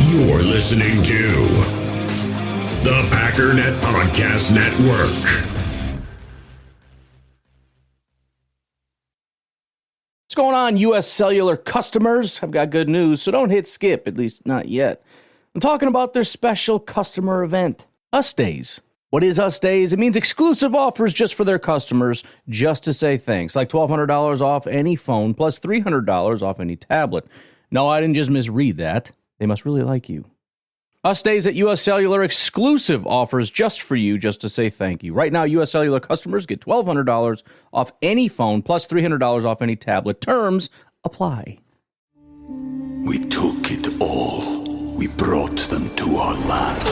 You're listening to the Packernet Podcast Network. What's going on, U.S. Cellular customers? I've got good news, so don't hit skip, at least not yet. I'm talking about their special customer event, Us Days. What is Us Days? It means exclusive offers just for their customers, just to say thanks, like $1,200 off any phone, plus $300 off any tablet. No, I didn't just misread that. They must really like you. Us Days at U.S. Cellular, exclusive offers just for you, just to say thank you. Right now, U.S. Cellular customers get $1,200 off any phone, plus $300 off any tablet. Terms apply. We took it all. We brought them to our land.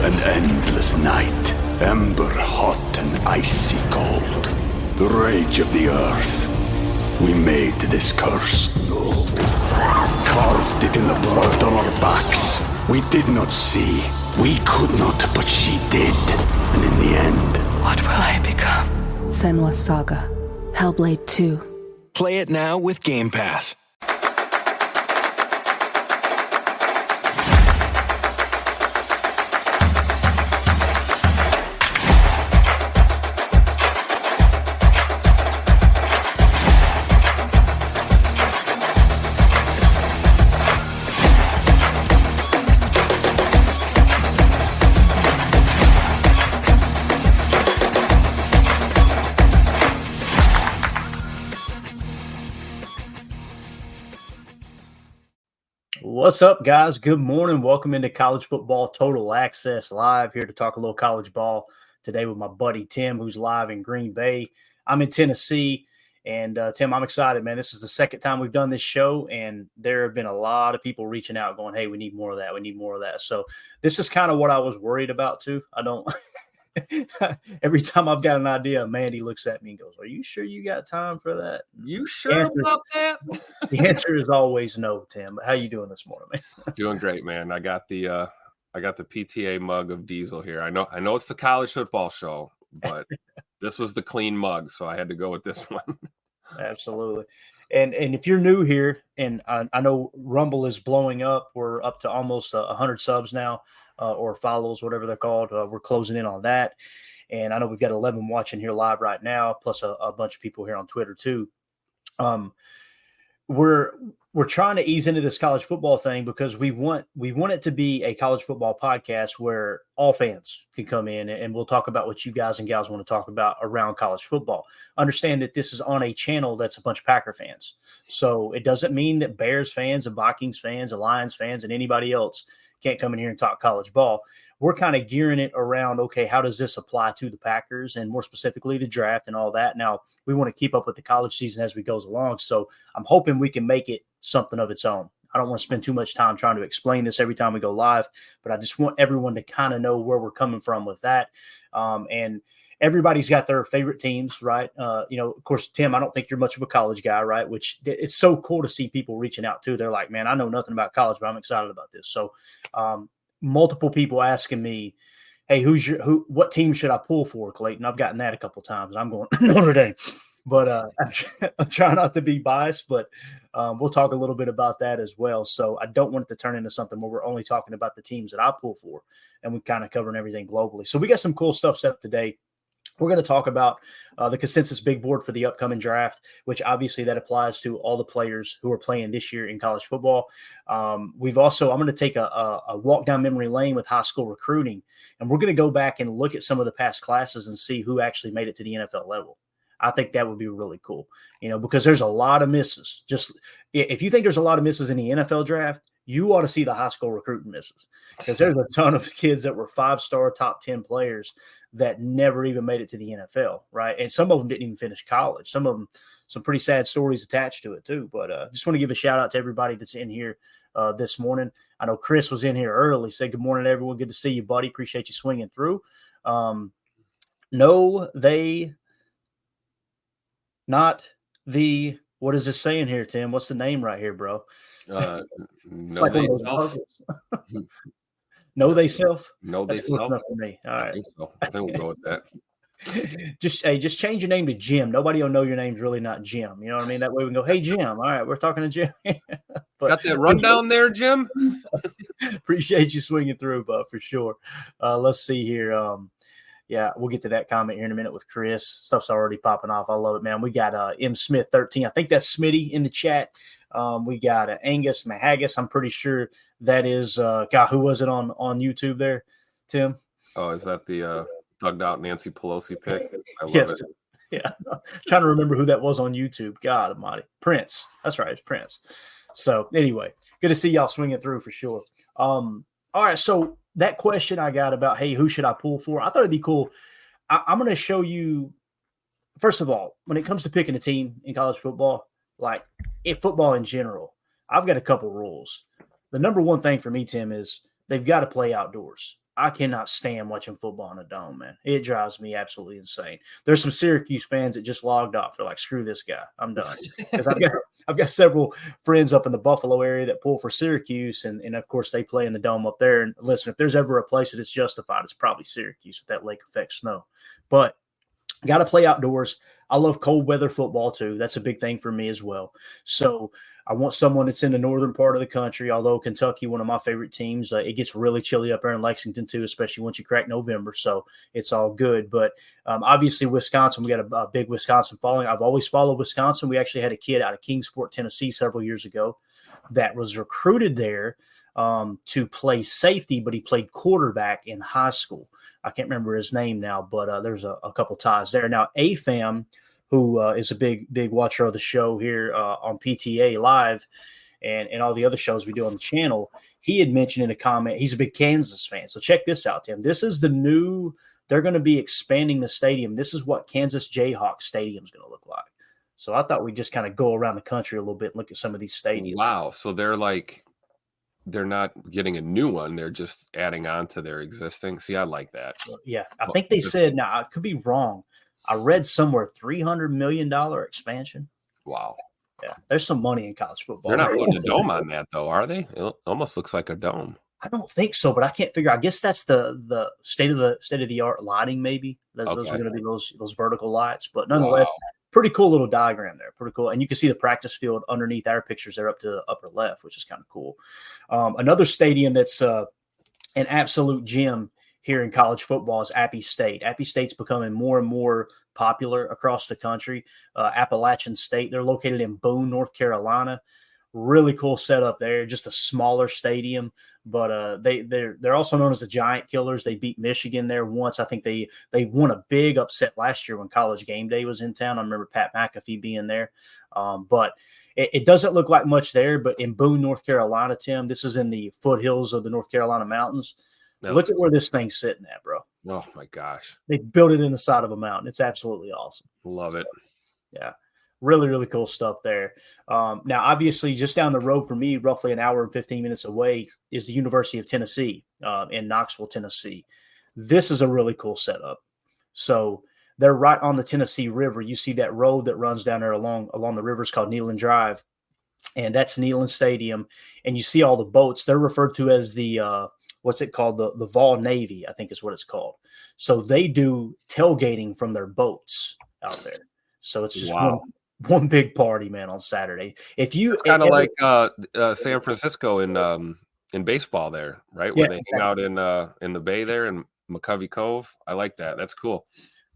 An endless night, ember hot and icy cold. The rage of the earth. We made this curse. Carved it in the blood on our backs. We did not see. We could not, but she did. And in the end... What will I become? Senua's Saga. Hellblade 2. Play it now with Game Pass. What's up, guys? Good morning. Welcome into College Football Total Access Live, here to talk a little college ball today with my buddy Tim, who's live in Green Bay. I'm in Tennessee, and Tim, I'm excited, man. This is the second time we've done this show, and there have been a lot of people reaching out going, hey, we need more of that. We need more of that. So this is kind of what I was worried about, too. I don't – every time I've got an idea, Mandy looks at me and goes, are you sure you got time for that? You sure about that? The answer is always no, Tim. How you doing this morning, man? Doing great, man. I got the PTA mug of Diesel here. I know it's the college football show, but this was the clean mug, so I had to go with this one. Absolutely. And if you're new here, and I know Rumble is blowing up, we're up to almost 100 subs now, or follows, whatever they're called. We're closing in on that. And I know we've got 11 watching here live right now, plus a bunch of people here on Twitter too. We're trying to ease into this college football thing because we want it to be a college football podcast where all fans can come in, and we'll talk about what you guys and gals want to talk about around college football. Understand that this is on a channel that's a bunch of Packer fans. So it doesn't mean that Bears fans and Vikings fans and Lions fans and anybody else can't come in here and talk college ball. We're kind of gearing it around, okay, how does this apply to the Packers and more specifically the draft and all that? Now, we want to keep up with the college season as we goes along. So I'm hoping we can make it something of its own. I don't want to spend too much time trying to explain this every time we go live, but I just want everyone to kind of know where we're coming from with that. And everybody's got their favorite teams, right? Of course, Tim, I don't think you're much of a college guy, right? Which it's so cool to see people reaching out too. They're like, man, I know nothing about college, but I'm excited about this. So multiple people asking me, hey, what team should I pull for, Clayton? I've gotten that a couple of times. I'm going Notre Dame. But I'm trying not to be biased, but we'll talk a little bit about that as well. So I don't want it to turn into something where we're only talking about the teams that I pull for, and we're kind of covering everything globally. So we got some cool stuff set up today. We're going to talk about the consensus big board for the upcoming draft, which obviously that applies to all the players who are playing this year in college football. I'm going to take a walk down memory lane with high school recruiting, and we're going to go back and look at some of the past classes and see who actually made it to the NFL level. I think that would be really cool, because there's a lot of misses. Just if you think there's a lot of misses in the NFL draft, you ought to see the high school recruiting misses, because there's a ton of kids that were 5-star top 10 players that never even made it to the NFL, right? And some of them didn't even finish college. Some of them, some pretty sad stories attached to it too. But just want to give a shout out to everybody that's in here this morning. I know Chris was in here early. Say good morning, everyone. Good to see you, buddy. Appreciate you swinging through. No, they not the – what is this saying here, Tim? What's the name right here, bro? No, like they self. No, they self? No, they That's self. enough for me. All I right. think so. I think we'll go with that. Just change your name to Jim. Nobody will know your name's really not Jim. You know what I mean? That way we can go, hey, Jim. All right, we're talking to Jim. But Got that rundown there, Jim? Appreciate you swinging through, bud, for sure. Let's see here. Yeah, we'll get to that comment here in a minute with Chris. Stuff's already popping off. I love it, man. We got M Smith 13. I think that's Smitty in the chat. We got Angus Mahagus. I'm pretty sure that is God. Who was it on YouTube there, Tim? Oh, is that the thugged out Nancy Pelosi pick? I love Yes. it. Yeah, trying to remember who that was on YouTube. God Almighty, Prince. That's right, it's Prince. So anyway, good to see y'all swinging through for sure. All right, so that question I got about, hey, who should I pull for? I thought it'd be cool. I'm going to show you. First of all, when it comes to picking a team in college football, like in football in general, I've got a couple rules. The number one thing for me, Tim, is they've got to play outdoors. I cannot stand watching football in a dome, man. It drives me absolutely insane. There's some Syracuse fans that just logged off. They're like, screw this guy. I'm done. Because I've got several friends up in the Buffalo area that pull for Syracuse, and of course they play in the dome up there. And listen, if there's ever a place that is justified, it's probably Syracuse with that lake effect snow. But got to play outdoors. I love cold weather football too. That's a big thing for me as well. So I want someone that's in the northern part of the country, although Kentucky, one of my favorite teams, it gets really chilly up there in Lexington too, especially once you crack November. So it's all good. But obviously Wisconsin, we got a big Wisconsin following. I've always followed Wisconsin. We actually had a kid out of Kingsport, Tennessee several years ago that was recruited there to play safety, but he played quarterback in high school. I can't remember his name now, but there's a couple ties there. Now, AFAM, who is a big watcher of the show here on PTA Live and all the other shows we do on the channel, he had mentioned in a comment, he's a big Kansas fan. So check this out, Tim. This is the new – they're going to be expanding the stadium. This is what Kansas Jayhawks Stadium is going to look like. So I thought we'd just kind of go around the country a little bit and look at some of these stadiums. Wow. So they're not getting a new one. They're just adding on to their existing. See, I like that. Yeah. I think they said, now I could be wrong. I read somewhere $300 million expansion. Wow. Yeah. There's some money in college football. They're not putting a dome on that though, are they? It almost looks like a dome. I don't think so, but I can't figure. I guess that's the state of the art lighting. Maybe those are going to be those vertical lights, but nonetheless, pretty cool little diagram there. Pretty cool, and you can see the practice field underneath our pictures there up to the upper left, which is kind of cool. Another stadium that's an absolute gem here in college football is Appy State. Appy State's becoming more and more popular across the country. Appalachian State. They're located in Boone, North Carolina. Really cool setup there. Just a smaller stadium, but they're also known as the Giant Killers. They beat Michigan there once. I think they won a big upset last year when College Game Day was in town. I remember Pat McAfee being there, but it doesn't look like much there. But in Boone, North Carolina, Tim, this is in the foothills of the North Carolina mountains. Look at where this thing's sitting at, bro. Oh my gosh. They built it in the side of a mountain. It's absolutely awesome. Love it. Yeah. Really, really cool stuff there. Now, obviously, just down the road from me, roughly an hour and 15 minutes away, is the University of Tennessee in Knoxville, Tennessee. This is a really cool setup. So they're right on the Tennessee River. You see that road that runs down there along the river is called Neyland Drive, and that's Neyland Stadium. And you see all the boats. They're referred to as the what's it called? The Vol Navy, I think is what it's called. So they do tailgating from their boats out there. So it's just one big party, man, on Saturday. If you kind of like San Francisco in baseball there, right? Where they hang out in the bay there in McCovey Cove. I like that. That's cool.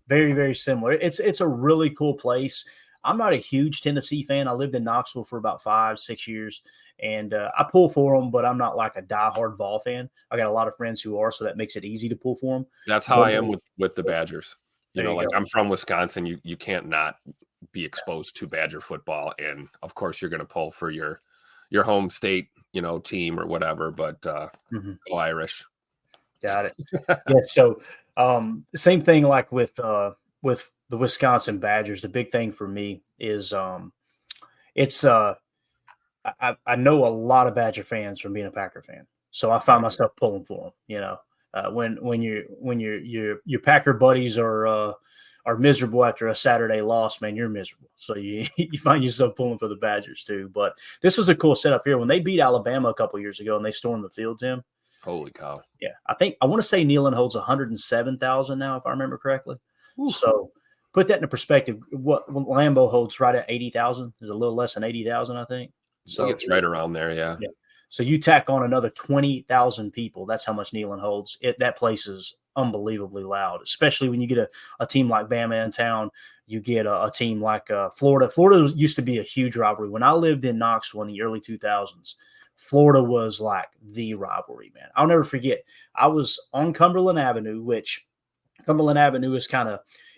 Very, very similar. It's a really cool place. I'm not a huge Tennessee fan. I lived in Knoxville for about 5-6 years, and I pull for them, but I'm not like a diehard Vol fan. I got a lot of friends who are, so that makes it easy to pull for them. That's how I am with the Badgers. You know, like I'm from Wisconsin. You can't not be exposed to Badger football, and of course you're going to pull for your home state, team or whatever. But go Irish. Got it. Yeah. So same thing like with the Wisconsin Badgers. The big thing for me is I know a lot of Badger fans from being a Packer fan, so I find myself pulling for them. When your Packer buddies are miserable after a Saturday loss, man, you're miserable. So you find yourself pulling for the Badgers too. But this was a cool setup here when they beat Alabama a couple years ago and they stormed the field, Tim. Holy cow! Yeah, I want to say Neyland holds 107,000 now, if I remember correctly. Ooh. So put that into perspective. What Lambeau holds right at 80,000 is a little less than 80,000, I think. So it's right around there, yeah. So you tack on another 20,000 people. That's how much Neyland holds. That place is unbelievably loud, especially when you get a team like Bama in town. You get a team like Florida. Florida used to be a huge rivalry. When I lived in Knoxville in the early 2000s, Florida was like the rivalry, man. I'll never forget. I was on Cumberland Avenue, which Cumberland Avenue is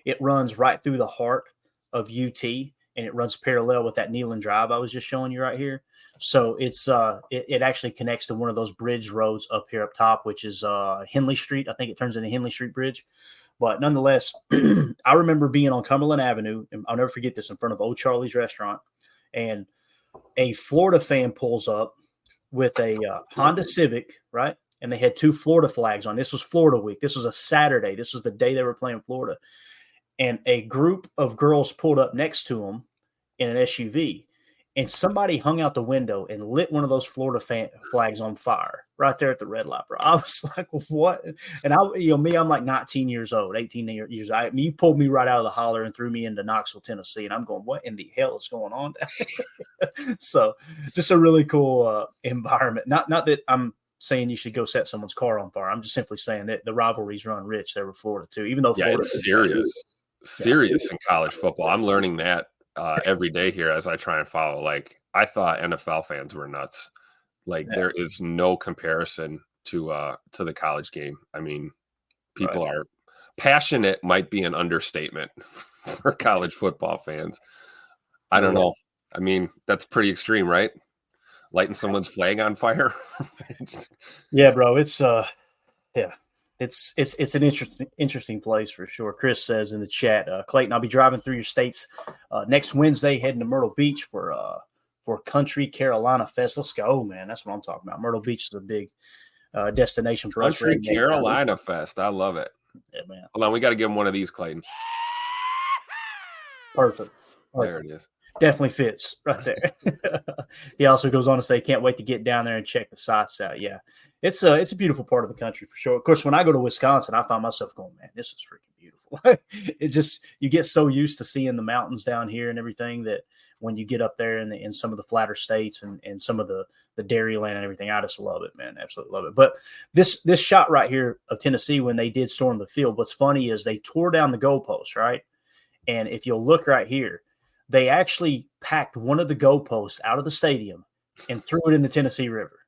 it runs right through the heart of UT, and it runs parallel with that Neyland Drive I was just showing you right here. So it actually connects to one of those bridge roads up here up top, which is Henley Street. I think it turns into Henley Street Bridge. But nonetheless, I remember being on Cumberland Avenue, and I'll never forget this, in front of Old Charlie's Restaurant, and a Florida fan pulls up with a Honda Civic, right? And they had 2 Florida flags on. This was Florida week. This was a Saturday. This was the day they were playing Florida. And a group of girls pulled up next to them in an SUV, and somebody hung out the window and lit one of those Florida flags on fire right there at the red light, bro. I was like, what? And I'm like 19 years old, 18 years old. You pulled me right out of the holler and threw me into Knoxville, Tennessee. And I'm going, what in the hell is going on down here? So just a really cool environment. Not that I'm saying you should go set someone's car on fire. I'm just simply saying that the rivalries run rich there with Florida too, even though Florida it's serious in college football. I'm learning that every day here as I try and follow. Like, I thought NFL fans were nuts. Like, there is no comparison to the college game. I mean, people are passionate, might be an understatement for college football fans. I don't know. I mean, that's pretty extreme, right? Lighting someone's flag on fire. Yeah, bro. It's It's an interesting place for sure. Chris says in the chat, Clayton, I'll be driving through your states next Wednesday, heading to Myrtle Beach for Country Carolina Fest. Let's go, man. That's what I'm talking about. Myrtle Beach is a big destination for us. Country Carolina Fest. I love it. Yeah, man. Hold on, we got to give him one of these, Clayton. Perfect. There it is. Definitely fits right there. He also goes on to say, can't wait to get down there and check the sites out. Yeah, it's a beautiful part of the country for sure. Of course, when I go to Wisconsin, I find myself going, man, this is freaking beautiful. It's just, you get so used to seeing the mountains down here and everything that when you get up there in some of the flatter states and some of the dairy land and everything, I just love it, man. Absolutely love it. But this shot right here of Tennessee, when they did storm the field, what's funny is they tore down the goalpost, right? And if you'll look right here, they actually packed one of the goalposts out of the stadium and threw it in the Tennessee River.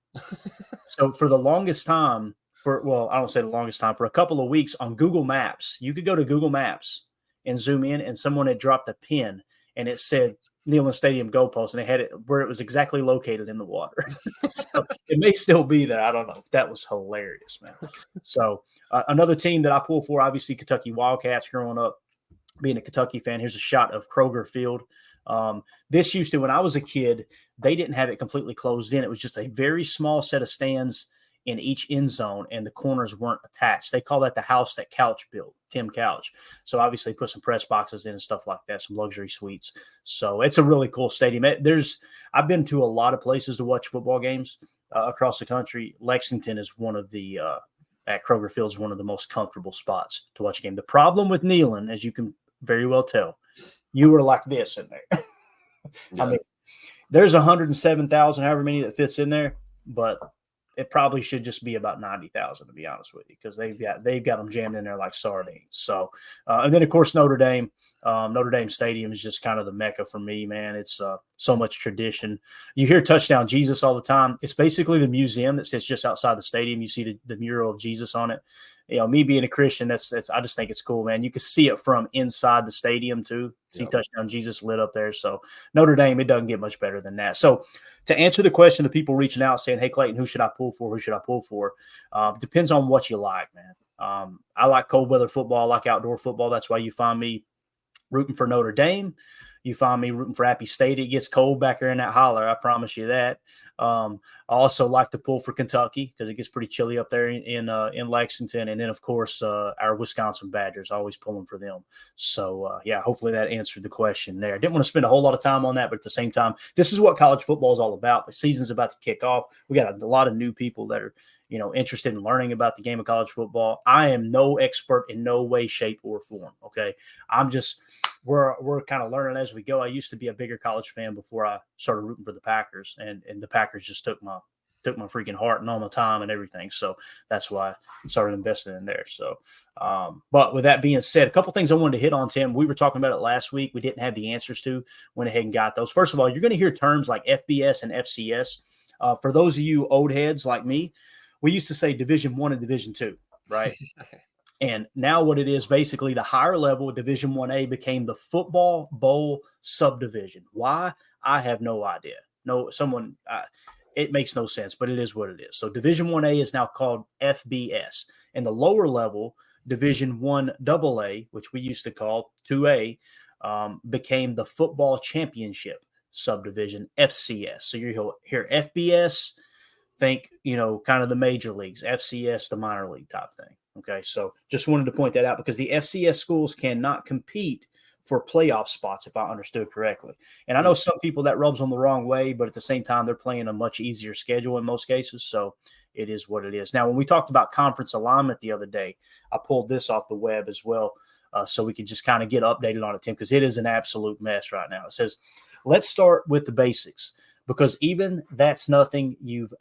So for the longest time, I don't say the longest time, for a couple of weeks on Google Maps, you could go to Google Maps and zoom in, and someone had dropped a pin and it said Neyland Stadium goalpost, and they had it where it was exactly located in the water. So it may still be there. I don't know. That was hilarious, man. So another team that I pull for, obviously Kentucky Wildcats growing up. Being a Kentucky fan, here's a shot of Kroger Field. This used to, when I was a kid, they didn't have it completely closed in. It was just a very small set of stands in each end zone, and the corners weren't attached. They call that the house that Couch built, Tim Couch. So obviously put some press boxes in and stuff like that, some luxury suites. So it's a really cool stadium. I've been to a lot of places to watch football games across the country. Lexington is one of the at Kroger Field is one of the most comfortable spots to watch a game. The problem with Neyland, as you can very well tell, you were like this in there. Yeah. I mean, there's 107,000, however many that fits in there, but it probably should just be about 90,000, to be honest with you, because they've got them jammed in there like sardines. So, and then of course Notre Dame Stadium is just kind of the mecca for me, man. It's so much tradition. You hear Touchdown Jesus all the time. It's basically the museum that sits just outside the stadium. You see the mural of Jesus on it. You know, me being a Christian, I just think it's cool, man. You can see it from inside the stadium too. See Touchdown Jesus lit up there. So Notre Dame, it doesn't get much better than that. So to answer the question of people reaching out saying, hey, Clayton, who should I pull for? Who should I pull for? Depends on what you like, man. I like cold weather football. I like outdoor football. That's why you find me rooting for Notre Dame. You find me rooting for Appy State. It gets cold back there in that holler. I promise you that. I also like to pull for Kentucky because it gets pretty chilly up there in Lexington. And then, of course, our Wisconsin Badgers, always pulling for them. So, hopefully that answered the question there. I didn't want to spend a whole lot of time on that, but at the same time, this is what college football is all about. The season's about to kick off. We got a lot of new people that are, interested in learning about the game of college football. I am no expert in no way, shape, or form. Okay. We're kind of learning as we go. I used to be a bigger college fan before I started rooting for the Packers, and the Packers just took my took my freaking heart and all my time and everything. So that's why I started investing in there. So, but with that being said, a couple things I wanted to hit on, Tim. We were talking about it last week. We didn't have the answers to. Went ahead and got those. First of all, you're going to hear terms like FBS and FCS. For those of you old heads like me, we used to say Division I and Division II, right? And now what it is, basically the higher level, Division 1A, became the Football Bowl subdivision. Why? I have no idea. It makes no sense, but it is what it is. So Division 1A is now called FBS. And the lower level, Division 1AA, which we used to call 2A, became the Football Championship subdivision, FCS. So you hear FBS, think, kind of the major leagues, FCS, the minor league type thing. Okay, so just wanted to point that out because the FCS schools cannot compete for playoff spots, if I understood correctly. And I know some people that rubs them the wrong way, but at the same time, they're playing a much easier schedule in most cases. So it is what it is. Now, when we talked about conference alignment the other day, I pulled this off the web as well, so we could just kind of get updated on it, Tim, because it is an absolute mess right now. It says, let's start with the basics, because even that's nothing you've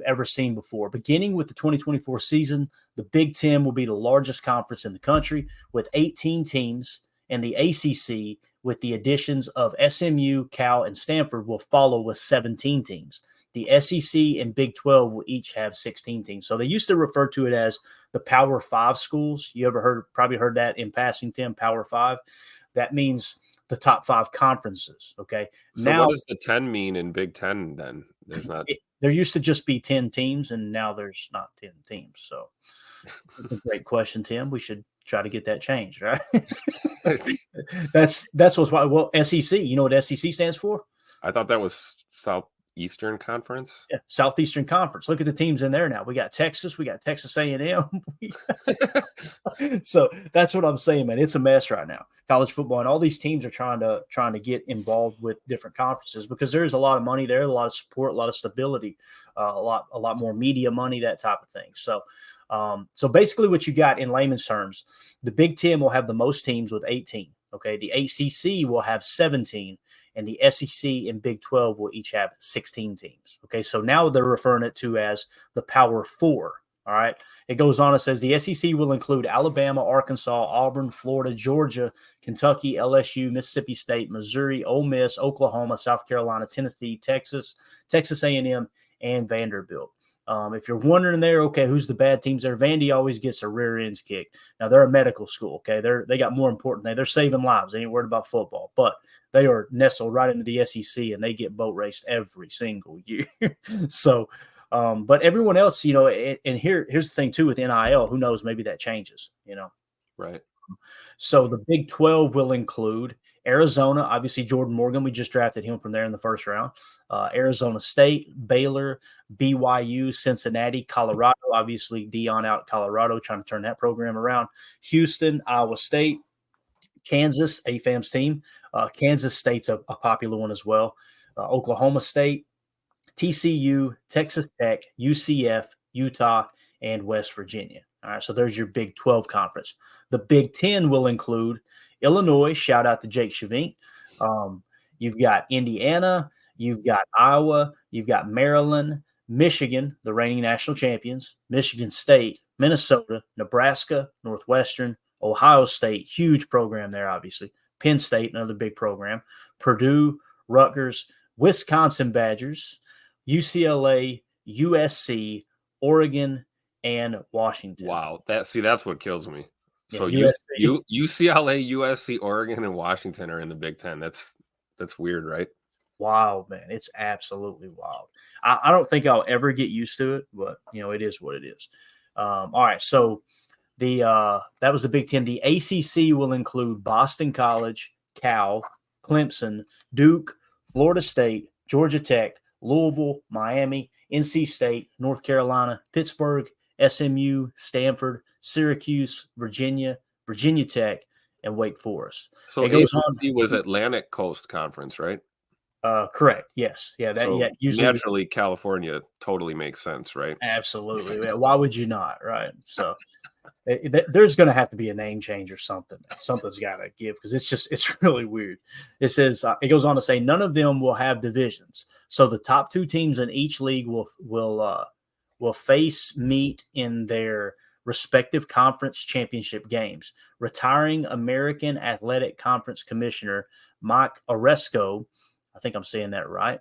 ever seen before. Beginning with the 2024 season, the Big Ten will be the largest conference in the country with 18 teams, and the ACC, with the additions of SMU, Cal, and Stanford, will follow with 17 teams. The SEC and Big 12 will each have 16 teams. So they used to refer to it as the Power 5 schools. You probably heard that in passing, Tim, Power 5. That means the top 5 conferences. Okay. So now, what does the 10 mean in Big 10 then? There's not. There used to just be 10 teams, and now there's not 10 teams. So that's a great question, Tim. We should try to get that changed, right? that's what's why. Well, SEC. You know what SEC stands for? I thought that was Southeastern Conference. Yeah, Southeastern Conference. Look at the teams in there now. We got Texas. We got Texas A&M. So that's what I'm saying, man. It's a mess right now. College football, and all these teams are trying to get involved with different conferences because there's a lot of money there, a lot of support, a lot of stability, a lot more media money, that type of thing. So, so basically, what you got in layman's terms, the Big Ten will have the most teams with 18. Okay, the ACC will have 17. And the SEC and Big 12 will each have 16 teams. Okay, so now they're referring it to as the Power 4. All right, it goes on. It says the SEC will include Alabama, Arkansas, Auburn, Florida, Georgia, Kentucky, LSU, Mississippi State, Missouri, Ole Miss, Oklahoma, South Carolina, Tennessee, Texas A&M, and Vanderbilt. If you're wondering there, okay, who's the bad teams there? Vandy always gets their rear ends kicked. Now, they're a medical school, okay? They got more important things. They're saving lives. They ain't worried about football. But they are nestled right into the SEC, and they get boat raced every single year. So, but everyone else, and here's the thing, too, with NIL. Who knows? Maybe that changes, Right. So the Big 12 will include Arizona, obviously Jordan Morgan. We just drafted him from there in the first round. Arizona State, Baylor, BYU, Cincinnati, Colorado. Obviously Dion out at Colorado trying to turn that program around. Houston, Iowa State, Kansas, AFAM's team. Kansas State's a popular one as well. Oklahoma State, TCU, Texas Tech, UCF, Utah, and West Virginia. All right, so there's your Big 12 conference. The Big 10 will include Illinois. Shout out to Jake Shavink. You've got Indiana. You've got Iowa. You've got Maryland, Michigan, the reigning national champions, Michigan State, Minnesota, Nebraska, Northwestern, Ohio State, huge program there, obviously. Penn State, another big program. Purdue, Rutgers, Wisconsin Badgers, UCLA, USC, Oregon, and Washington. Wow. That's what kills me. So UCLA, USC, Oregon, and Washington are in the Big Ten. That's weird, right? Wow, man. It's absolutely wild. I don't think I'll ever get used to it, but it is what it is. All right. So that was the Big Ten. The ACC will include Boston College, Cal, Clemson, Duke, Florida State, Georgia Tech, Louisville, Miami, NC State, North Carolina, Pittsburgh, SMU, Stanford, Syracuse, Virginia Tech, and Wake Forest. So it goes ACC was Atlantic Coast Conference, right? Correct. Yes. Yeah. Usually naturally, California totally makes sense, right? Absolutely. Why would you not? Right. So, There's going to have to be a name change or something. Something's got to give because it's really weird. It says it goes on to say none of them will have divisions, so the top 2 teams in each league will meet in their respective conference championship games. Retiring American Athletic Conference Commissioner Mike Oresco, I think I'm saying that right,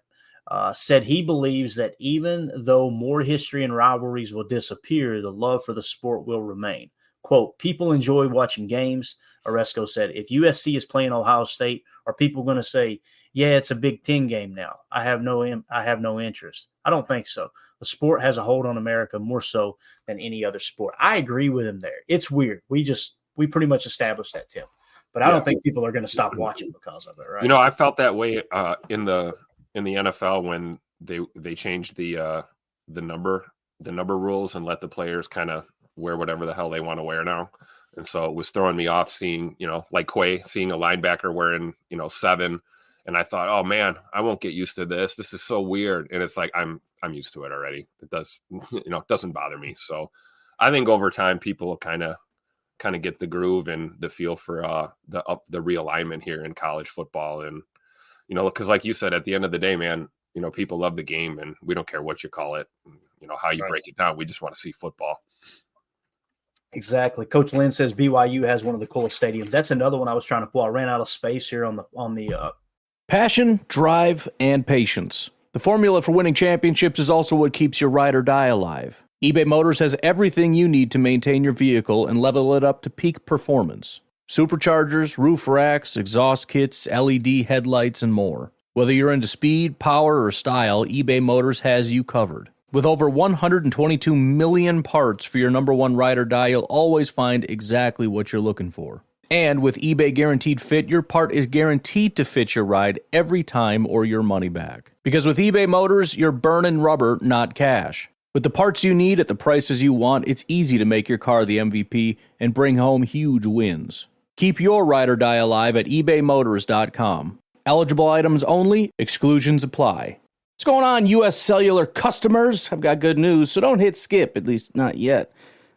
said he believes that even though more history and rivalries will disappear, the love for the sport will remain. Quote, people enjoy watching games, Oresco said. If USC is playing Ohio State, are people going to say, yeah, it's a Big Ten game now? I have no interest. I don't think so. The sport has a hold on America more so than any other sport. I agree with him there. It's weird. We pretty much established that, Tim. But I don't think people are going to stop watching because of it, right? I felt that way in the NFL when they changed the number rules and let the players kind of wear whatever the hell they want to wear now. And so it was throwing me off seeing, like Quay, seeing a linebacker wearing, 7. And I thought, oh man, I won't get used to this. This is so weird. And it's like, I'm used to it already. It does, it doesn't bother me. So I think over time, people will kind of get the groove and the feel for the realignment here in college football. And, because like you said, at the end of the day, man, people love the game and we don't care what you call it, how you break it down. We just want to see football. Exactly. Coach Lynn says BYU has one of the coolest stadiums. That's another one I was trying to pull. I ran out of space here on the Passion, drive, and patience. The formula for winning championships is also what keeps your ride or die alive. eBay Motors has everything you need to maintain your vehicle and level it up to peak performance. Superchargers, roof racks, exhaust kits, LED headlights, and more. Whether you're into speed, power, or style, eBay Motors has you covered. With over 122 million parts for your number one ride or die, you'll always find exactly what you're looking for. And with eBay Guaranteed Fit, your part is guaranteed to fit your ride every time or your money back. Because with eBay Motors, you're burning rubber, not cash. With the parts you need at the prices you want, it's easy to make your car the MVP and bring home huge wins. Keep your ride or die alive at ebaymotors.com. Eligible items only, exclusions apply. What's going on, U.S. Cellular customers? I've got good news, so don't hit skip, at least not yet.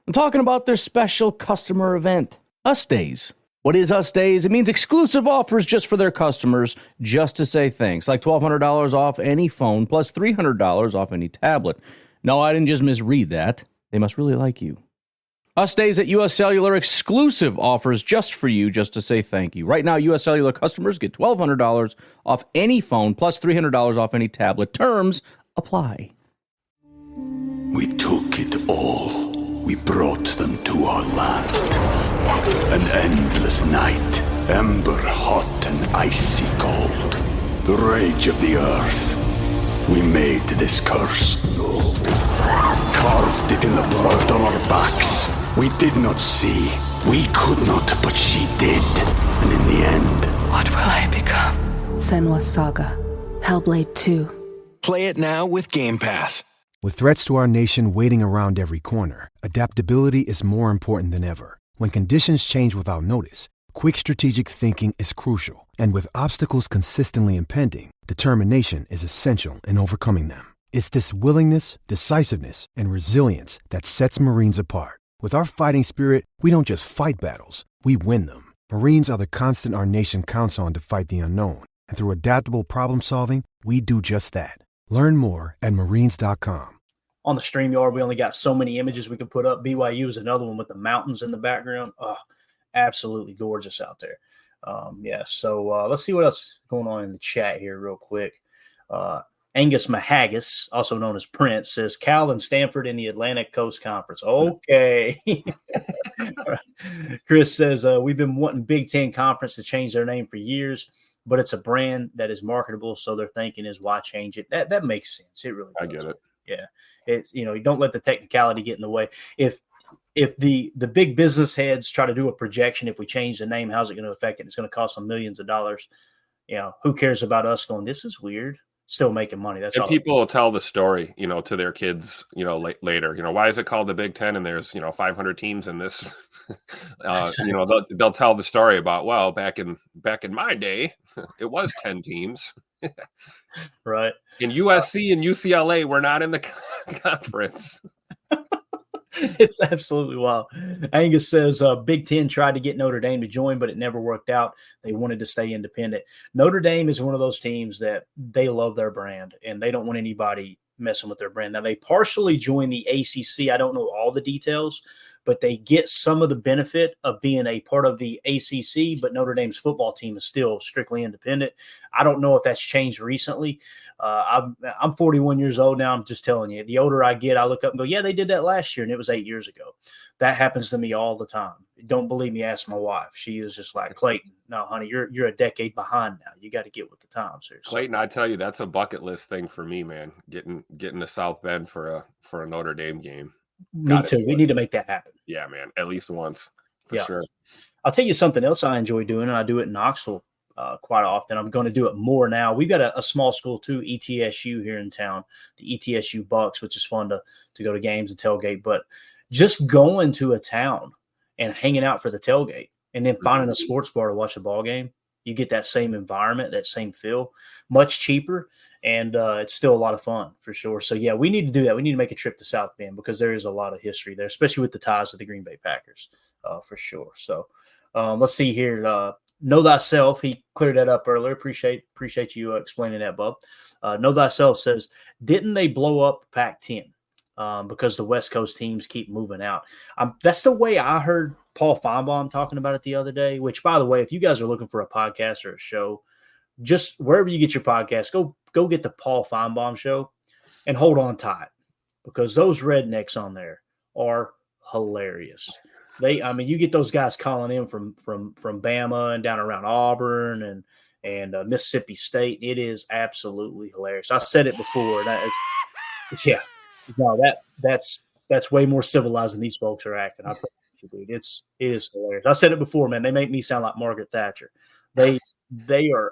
I'm talking about their special customer event, Us Days. What is Us Days? It means exclusive offers just for their customers, just to say thanks, like $1,200 off any phone, plus $300 off any tablet. No, I didn't just misread that. They must really like you. Us Days at U.S. Cellular, exclusive offers just for you, just to say thank you. Right now, U.S. Cellular customers get $1,200 off any phone, plus $300 off any tablet. Terms apply. We took it all. We brought them to our land. An endless night, ember hot and icy cold. The rage of the earth. We made this curse. Carved it in the blood on our backs. We did not see. We could not, but she did. And in the end... What will I become? Senua's Saga. Hellblade 2. Play it now with Game Pass. With threats to our nation waiting around every corner, adaptability is more important than ever. When conditions change without notice, quick strategic thinking is crucial. And with obstacles consistently impending, determination is essential in overcoming them. It's this willingness, decisiveness, and resilience that sets Marines apart. With our fighting spirit, we don't just fight battles, we win them. Marines are the constant our nation counts on to fight the unknown. And through adaptable problem solving, we do just that. Learn more at marines.com. On the StreamYard, we only got so many images we could put up. BYU is another one with the mountains in the background. Oh, absolutely gorgeous out there. So let's see what else is going on in the chat here real quick. Angus Mahaggis, also known as Prince, says Cal and Stanford in the Atlantic Coast Conference. Okay. Chris says, we've been wanting Big Ten Conference to change their name for years, but it's a brand that is marketable, so their thinking is why change it? That makes sense. It really does. I get it. Yeah. It's, you don't let the technicality get in the way. If the big business heads try to do a projection, if we change the name, how's it going to affect it? It's going to cost them millions of dollars. Who cares about us going, this is weird? Still making money. That's and all. People will tell the story, to their kids, later. Why is it called the Big Ten? And there's 500 teams in this. They'll tell the story about, well, back in my day, it was 10 teams. Right. And USC and UCLA were not in the conference. It's absolutely wild. Angus says Big Ten tried to get Notre Dame to join, but it never worked out. They wanted to stay independent. Notre Dame is one of those teams that they love their brand, and they don't want anybody messing with their brand. Now, they partially joined the ACC. I don't know all the details, but they get some of the benefit of being a part of the ACC, but Notre Dame's football team is still strictly independent. I don't know if that's changed recently. I'm 41 years old now. I'm just telling you, the older I get, I look up and go, yeah, they did that last year, and it was 8 years ago. That happens to me all the time. Don't believe me, ask my wife. She is just like, Clayton, no, honey, you're a decade behind now. You got to get with the times here. Clayton, I tell you, that's a bucket list thing for me, man. Getting to South Bend for a Notre Dame game. Me too. We need to make that happen. Yeah, man. At least once, for sure. I'll tell you something else I enjoy doing, and I do it in Knoxville quite often. I'm going to do it more now. We've got a small school too, ETSU here in town, the ETSU Bucks, which is fun to go to games and tailgate. But just going to a town and hanging out for the tailgate and then finding a sports bar to watch a ball game, you get that same environment, that same feel, much cheaper. And it's still a lot of fun for sure. So, yeah, we need to do that. We need to make a trip to South Bend because there is a lot of history there, especially with the ties to the Green Bay Packers for sure. So let's see here. Know Thyself. He cleared that up earlier. Appreciate you explaining that, Bub. Know Thyself says, didn't they blow up Pac-10 because the West Coast teams keep moving out? That's the way I heard Paul Feinbaum talking about it the other day, which, by the way, if you guys are looking for a podcast or a show, just wherever you get your podcast, go get the Paul Feinbaum show and hold on tight because those rednecks on there are hilarious. You get those guys calling in from Bama and down around Auburn and Mississippi State. It is absolutely hilarious. I said it before. That's way more civilized than these folks are acting. I promise you, dude. It is hilarious. I said it before, man. They make me sound like Margaret Thatcher. They are.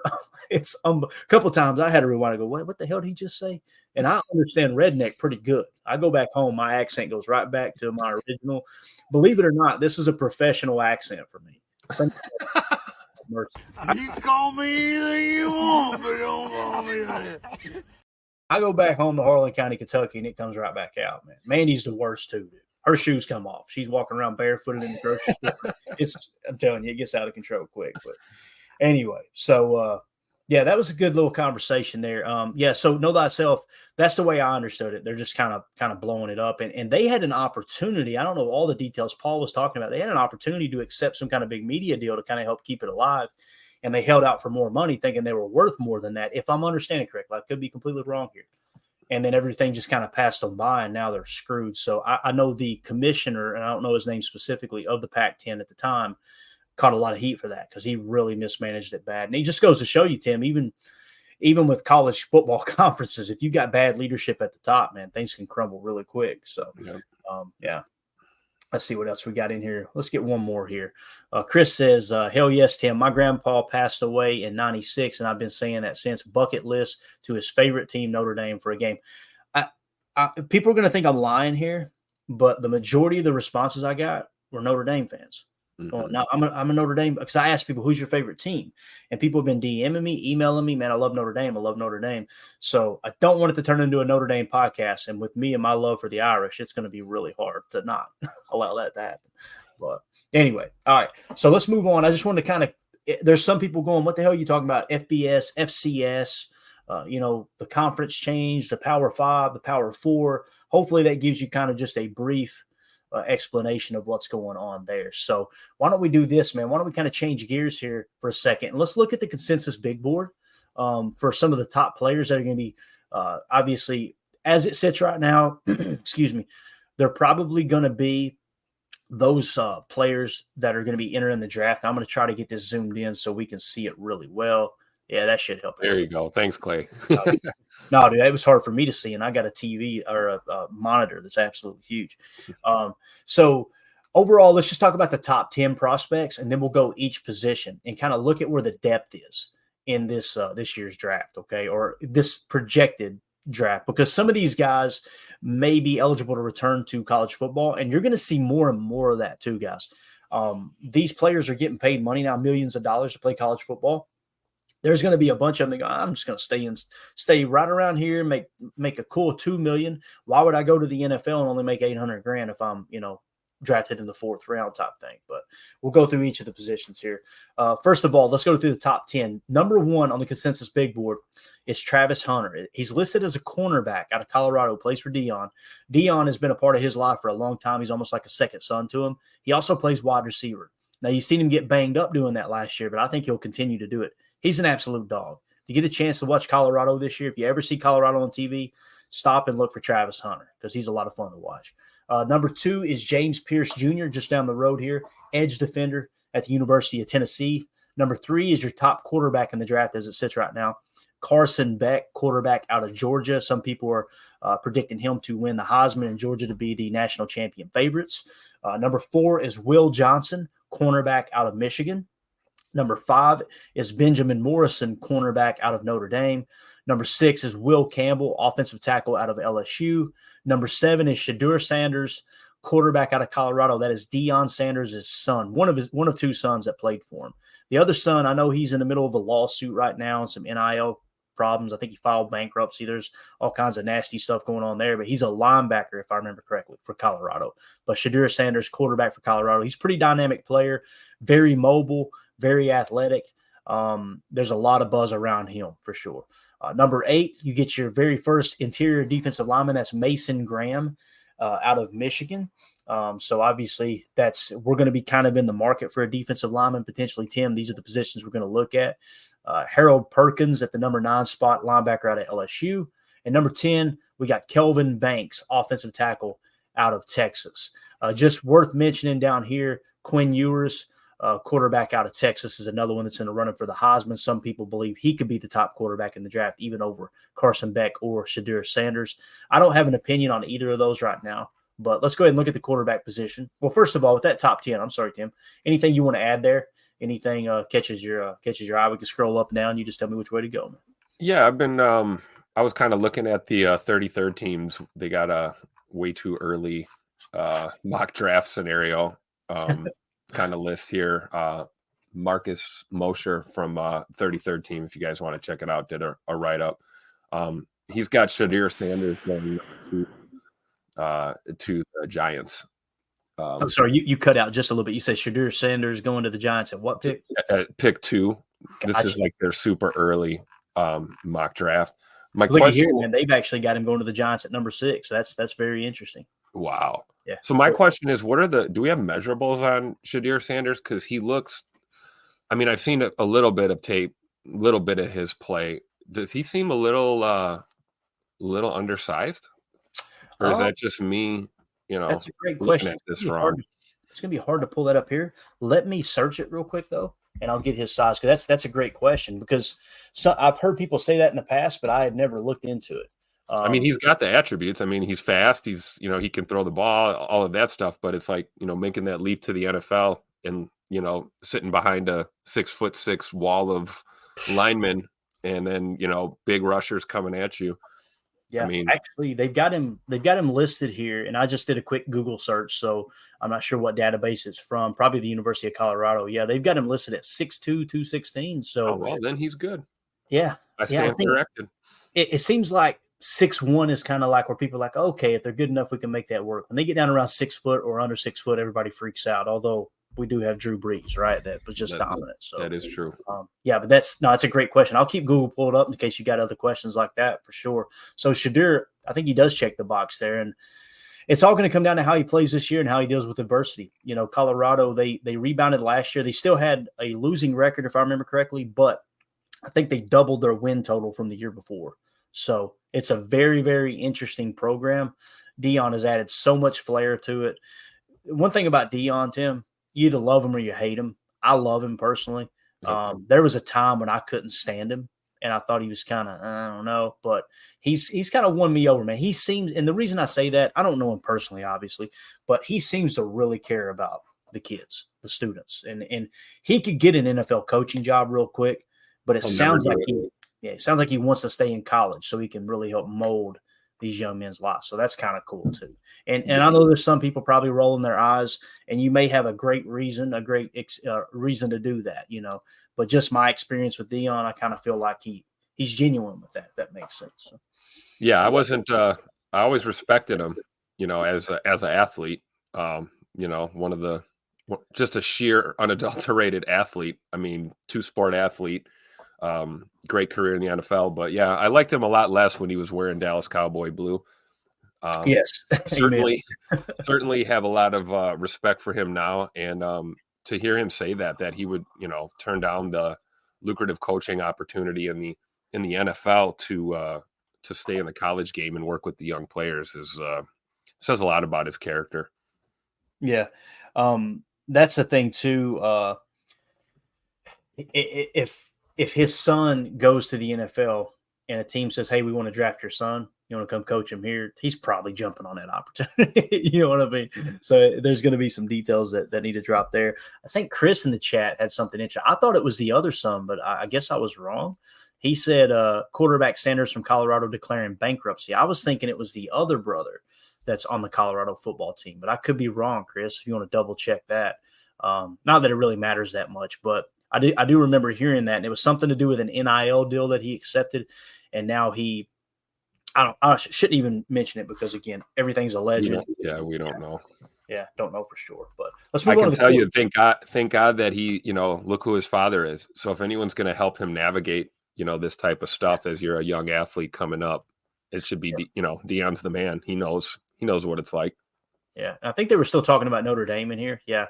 It's a couple of times I had to rewind and go, what the hell did he just say? And I understand redneck pretty good. I go back home, my accent goes right back to my original. Believe it or not, this is a professional accent for me. You can call me anything you want, but don't call me that. I go back home to Harlan County, Kentucky, and it comes right back out, man. Mandy's the worst too, dude. Her shoes come off. She's walking around barefooted in the grocery store. I'm telling you, it gets out of control quick. But anyway, so that was a good little conversation there. So Know Thyself, that's the way I understood it. They're just kind of blowing it up. And they had an opportunity. I don't know all the details Paul was talking about. They had an opportunity to accept some kind of big media deal to kind of help keep it alive. And they held out for more money thinking they were worth more than that. If I'm understanding correctly, I could be completely wrong here. And then everything just kind of passed them by, and now they're screwed. So I know the commissioner, and I don't know his name specifically, of the Pac-10 at the time, caught a lot of heat for that because he really mismanaged it bad. And it just goes to show you, Tim, even with college football conferences, if you got bad leadership at the top, man, things can crumble really quick. So, Let's see what else we got in here. Let's get one more here. Chris says, hell yes, Tim. My grandpa passed away in 96, and I've been saying that since. Bucket list to his favorite team, Notre Dame, for a game. People are going to think I'm lying here, but the majority of the responses I got were Notre Dame fans. Mm-hmm. Now, I'm a Notre Dame because I asked people, who's your favorite team? And people have been DMing me, emailing me, man, I love Notre Dame. I love Notre Dame. So I don't want it to turn into a Notre Dame podcast. And with me and my love for the Irish, it's going to be really hard to not allow that to happen. But anyway, all right. So let's move on. I just want to there's some people going, what the hell are you talking about? FBS, FCS, the conference change, the Power 5, the Power 4. Hopefully that gives you kind of just a brief explanation of what's going on there. So why don't we do this, man? Why don't we kind of change gears here for a second? And let's look at the consensus big board for some of the top players that are going to be, obviously, as it sits right now, excuse me, they're probably going to be those players that are going to be entering the draft. I'm going to try to get this zoomed in so we can see it really well. Yeah, that should help. There you go. Thanks, Clay. No, dude, it was hard for me to see, and I got a TV or a monitor that's absolutely huge. So overall, let's just talk about the top 10 prospects, and then we'll go each position and kind of look at where the depth is in this year's draft, okay, or this projected draft, because some of these guys may be eligible to return to college football, and you're going to see more and more of that too, guys. These players are getting paid money now, millions of dollars to play college football. there's going to be a bunch of them that go, I'm just going to stay right around here, make a cool $2 million. Why would I go to the NFL and only make $800,000 if I'm, drafted in the 4th round type thing? But we'll go through each of the positions here. First of all, let's go through the top 10. Number 1 on the consensus big board is Travis Hunter. He's listed as a cornerback out of Colorado, plays for Dion. Dion has been a part of his life for a long time. He's almost like a second son to him. He also plays wide receiver. Now, you've seen him get banged up doing that last year, but I think he'll continue to do it. He's an absolute dog. If you get a chance to watch Colorado this year, if you ever see Colorado on TV, stop and look for Travis Hunter because he's a lot of fun to watch. Number 2 is James Pierce Jr., just down the road here, edge defender at the University of Tennessee. Number 3 is your top quarterback in the draft as it sits right now, Carson Beck, quarterback out of Georgia. Some people are predicting him to win the Heisman and Georgia to be the national champion favorites. Number 4 is Will Johnson, cornerback out of Michigan. Number 5 is Benjamin Morrison, cornerback out of Notre Dame. Number 6 is Will Campbell, offensive tackle out of LSU. Number 7 is Shadur Sanders, quarterback out of Colorado. That is Deion Sanders' son, one of 2 sons that played for him. The other son, I know he's in the middle of a lawsuit right now and some NIL problems. I think he filed bankruptcy. There's all kinds of nasty stuff going on there, but he's a linebacker, if I remember correctly, for Colorado. But Shadur Sanders, quarterback for Colorado, he's a pretty dynamic player, very mobile, very athletic. There's a lot of buzz around him for sure. Number 8, you get your very first interior defensive lineman. That's Mason Graham out of Michigan. So obviously we're going to be kind of in the market for a defensive lineman, potentially, Tim. These are the positions we're going to look at. Harold Perkins at the number 9 spot, linebacker out of LSU. And number 10, we got Kelvin Banks, offensive tackle out of Texas. Just worth mentioning down here, Quinn Ewers, quarterback out of Texas, is another one that's in the running for the Heisman. Some people believe he could be the top quarterback in the draft, even over Carson Beck or Shadur Sanders. I don't have an opinion on either of those right now, but let's go ahead and look at the quarterback position. Well, first of all, with that top 10, I'm sorry, Tim, anything you want to add there? Anything catches your eye? We can scroll up and down. You just tell me which way to go, man. Yeah, I've been I was kind of looking at the 33rd teams. They got a way too early mock draft scenario kind of list here. Marcus Mosher from 33rd team, if you guys want to check it out, did a write-up. He's got Shadur Sanders going to the Giants. I'm sorry, you cut out just a little bit. You said Shadur Sanders going to the Giants at what pick? At pick 2. This is like their super early mock draft. Look question, here, man, they've actually got him going to the Giants at number 6. That's very interesting. Wow. Yeah. So my question is, do we have measurables on Shadur Sanders? Because he looks, I mean, I've seen a little bit of tape, a little bit of his play. Does he seem a little undersized? Or is that just me, That's a great question. It's going to be hard to pull that up here. Let me search it real quick, though, and I'll get his size, because that's a great question, because I've heard people say that in the past, but I had never looked into it. I mean, he's got the attributes. I mean, he's fast. He's, he can throw the ball, all of that stuff. But it's like, making that leap to the NFL and, sitting behind a 6'6" wall of linemen and then, big rushers coming at you. Yeah, I mean, actually, they've got him listed here, and I just did a quick Google search, so I'm not sure what database it's from. Probably the University of Colorado. Yeah, they've got him listed at 6'2", 216. So, well, then he's good. Yeah, I stand corrected. It seems like 6'1" is kind of like where people are like, okay, if they're good enough, we can make that work. When they get down around 6 foot or under 6 foot, everybody freaks out. Although we do have Drew Brees, right? That was just dominant. So that is true. Yeah, but that's a great question. I'll keep Google pulled up in case you got other questions like that for sure. So Shadur, I think he does check the box there, and it's all going to come down to how he plays this year and how he deals with adversity. Colorado, they rebounded last year. They still had a losing record, if I remember correctly, but I think they doubled their win total from the year before. So it's a very, very interesting program. Deion has added so much flair to it. One thing about Deion, Tim, you either love him or you hate him. I love him personally. There was a time when I couldn't stand him, and I thought he was kind of, I don't know, but he's kind of won me over, man. He seems, and the reason I say that, I don't know him personally, obviously, but he seems to really care about the kids, the students, and he could get an NFL coaching job real quick, but it sounds like he wants to stay in college so he can really help mold these young men's lives. So that's kind of cool too. And I know there's some people probably rolling their eyes, and you may have a great reason, reason to do that, But just my experience with Dion, I kind of feel like he's genuine with that. If that makes sense. So. Yeah, I wasn't. I always respected him, as an athlete. One of the just a sheer unadulterated athlete. I mean, two-sport athlete. Great career in the NFL, but yeah, I liked him a lot less when he was wearing Dallas Cowboy blue. Yes, certainly have a lot of respect for him now, and to hear him say that he would turn down the lucrative coaching opportunity in the NFL to stay in the college game and work with the young players says a lot about his character. Yeah, that's the thing too. If his son goes to the NFL and a team says, "Hey, we want to draft your son. You want to come coach him here?" He's probably jumping on that opportunity. You know what I mean? So there's going to be some details that need to drop there. I think Chris in the chat had something interesting. I thought it was the other son, but I guess I was wrong. He said quarterback Sanders from Colorado declaring bankruptcy. I was thinking it was the other brother that's on the Colorado football team, but I could be wrong, Chris, if you want to double check that. Not that it really matters that much, but I do remember hearing that, and it was something to do with an NIL deal that he accepted, and now I shouldn't even mention it because, again, everything's alleged. We don't know. Yeah, don't know for sure. But let's move on. I can tell you, thank God that he, look who his father is. So if anyone's going to help him navigate, this type of stuff as you're a young athlete coming up, it should be, Deion's the man. He knows what it's like. Yeah, I think they were still talking about Notre Dame in here. Yeah.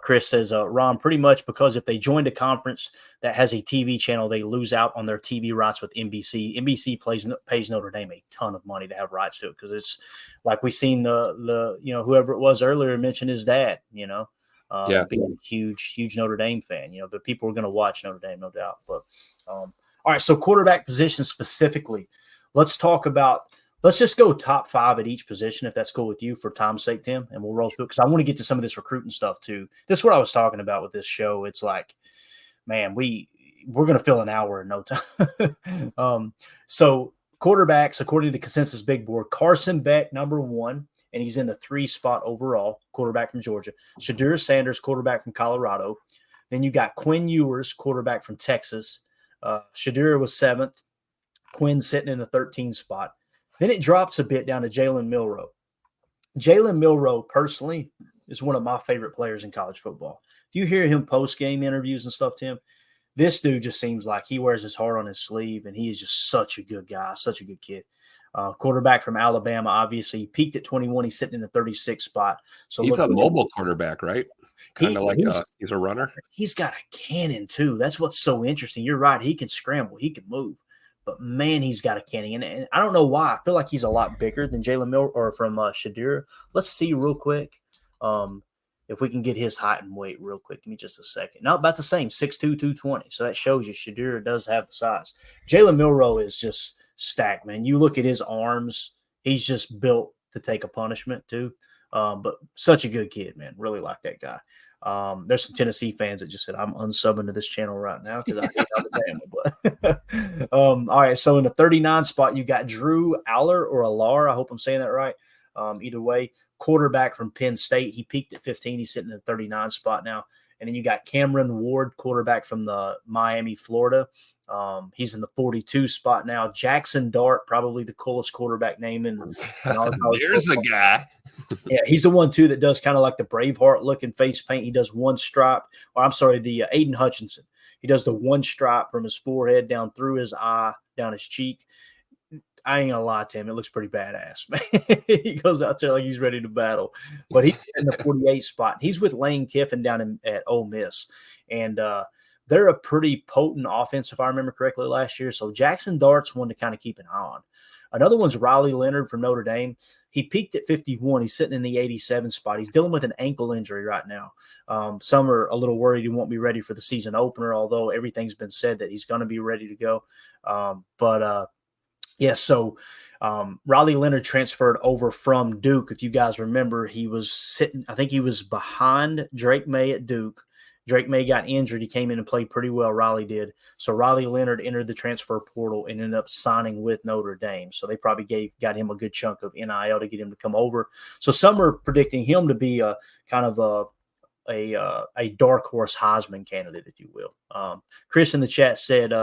Chris says, Ron, pretty much because if they joined a conference that has a TV channel, they lose out on their TV rights with NBC. NBC pays Notre Dame a ton of money to have rights to it because it's like we seen the whoever it was earlier mentioned his dad, being a huge Notre Dame fan. The people are going to watch Notre Dame, no doubt. But all right, so quarterback position specifically, let's just go top 5 at each position, if that's cool with you, for time's sake, Tim, and we'll roll through it because I want to get to some of this recruiting stuff too. This is what I was talking about with this show. It's like, man, we're going to fill an hour in no time. So quarterbacks, according to the consensus big board, Carson Beck, number 1, and he's in the 3 spot overall, quarterback from Georgia. Shadur Sanders, quarterback from Colorado. Then you got Quinn Ewers, quarterback from Texas. Shadur was 7th. Quinn sitting in the 13 spot. Then it drops a bit down to Jalen Milroe. Jalen Milroe, personally, is one of my favorite players in college football. If you hear him post-game interviews and stuff, Tim, this dude just seems like he wears his heart on his sleeve, and he is just such a good guy, such a good kid. Quarterback from Alabama, obviously. He peaked at 21. He's sitting in the 36th spot. So he's a mobile quarterback, right? Kind of like he's a runner. He's got a cannon, too. That's what's so interesting. You're right. He can scramble. He can move. But, man, he's got a cannon. And I don't know why. I feel like he's a lot bigger than Jalen Milroe or from Shadur. Let's see real quick if we can get his height and weight real quick. Give me just a second. Not about the same, 6'2", 220. So that shows you Shadur does have the size. Jalen Milroe is just stacked, man. You look at his arms. He's just built to take a punishment too. But such a good kid, man. Really like that guy. There's some Tennessee fans that just said, I'm unsubbing to this channel right now because I hate Alabama. But all right, so in the 39 spot, you got Drew Aller. I hope I'm saying that right. Either way, quarterback from Penn State. He peaked at 15. He's sitting in the 39 spot now. And then you got Cameron Ward, quarterback from the Miami, Florida. He's in the 42 spot now. Jackson Dart, probably the coolest quarterback name in our college There's football. A guy. Yeah, he's the one, too, that does kind of like the Braveheart-looking face paint. He does one stripe. Or I'm sorry, the Aiden Hutchinson. He does the one stripe from his forehead down through his eye, down his cheek. I ain't going to lie to him. It looks pretty badass, man. He goes out there like he's ready to battle. But he's in the 48 spot. He's with Lane Kiffin down at Ole Miss. And they're a pretty potent offense, if I remember correctly, last year. So Jackson Dart's one to kind of keep an eye on. Another one's Riley Leonard from Notre Dame. He peaked at 51. He's sitting in the 87 spot. He's dealing with an ankle injury right now. Some are a little worried he won't be ready for the season opener, although everything's been said that he's going to be ready to go. So Riley Leonard transferred over from Duke. If you guys remember, he was sitting – I think he was behind Drake May at Duke, Drake May got injured. He came in and played pretty well. Riley did. So Riley Leonard entered the transfer portal and ended up signing with Notre Dame. So they probably got him a good chunk of NIL to get him to come over. So some are predicting him to be a kind of a dark horse Heisman candidate, if you will. Chris in the chat said,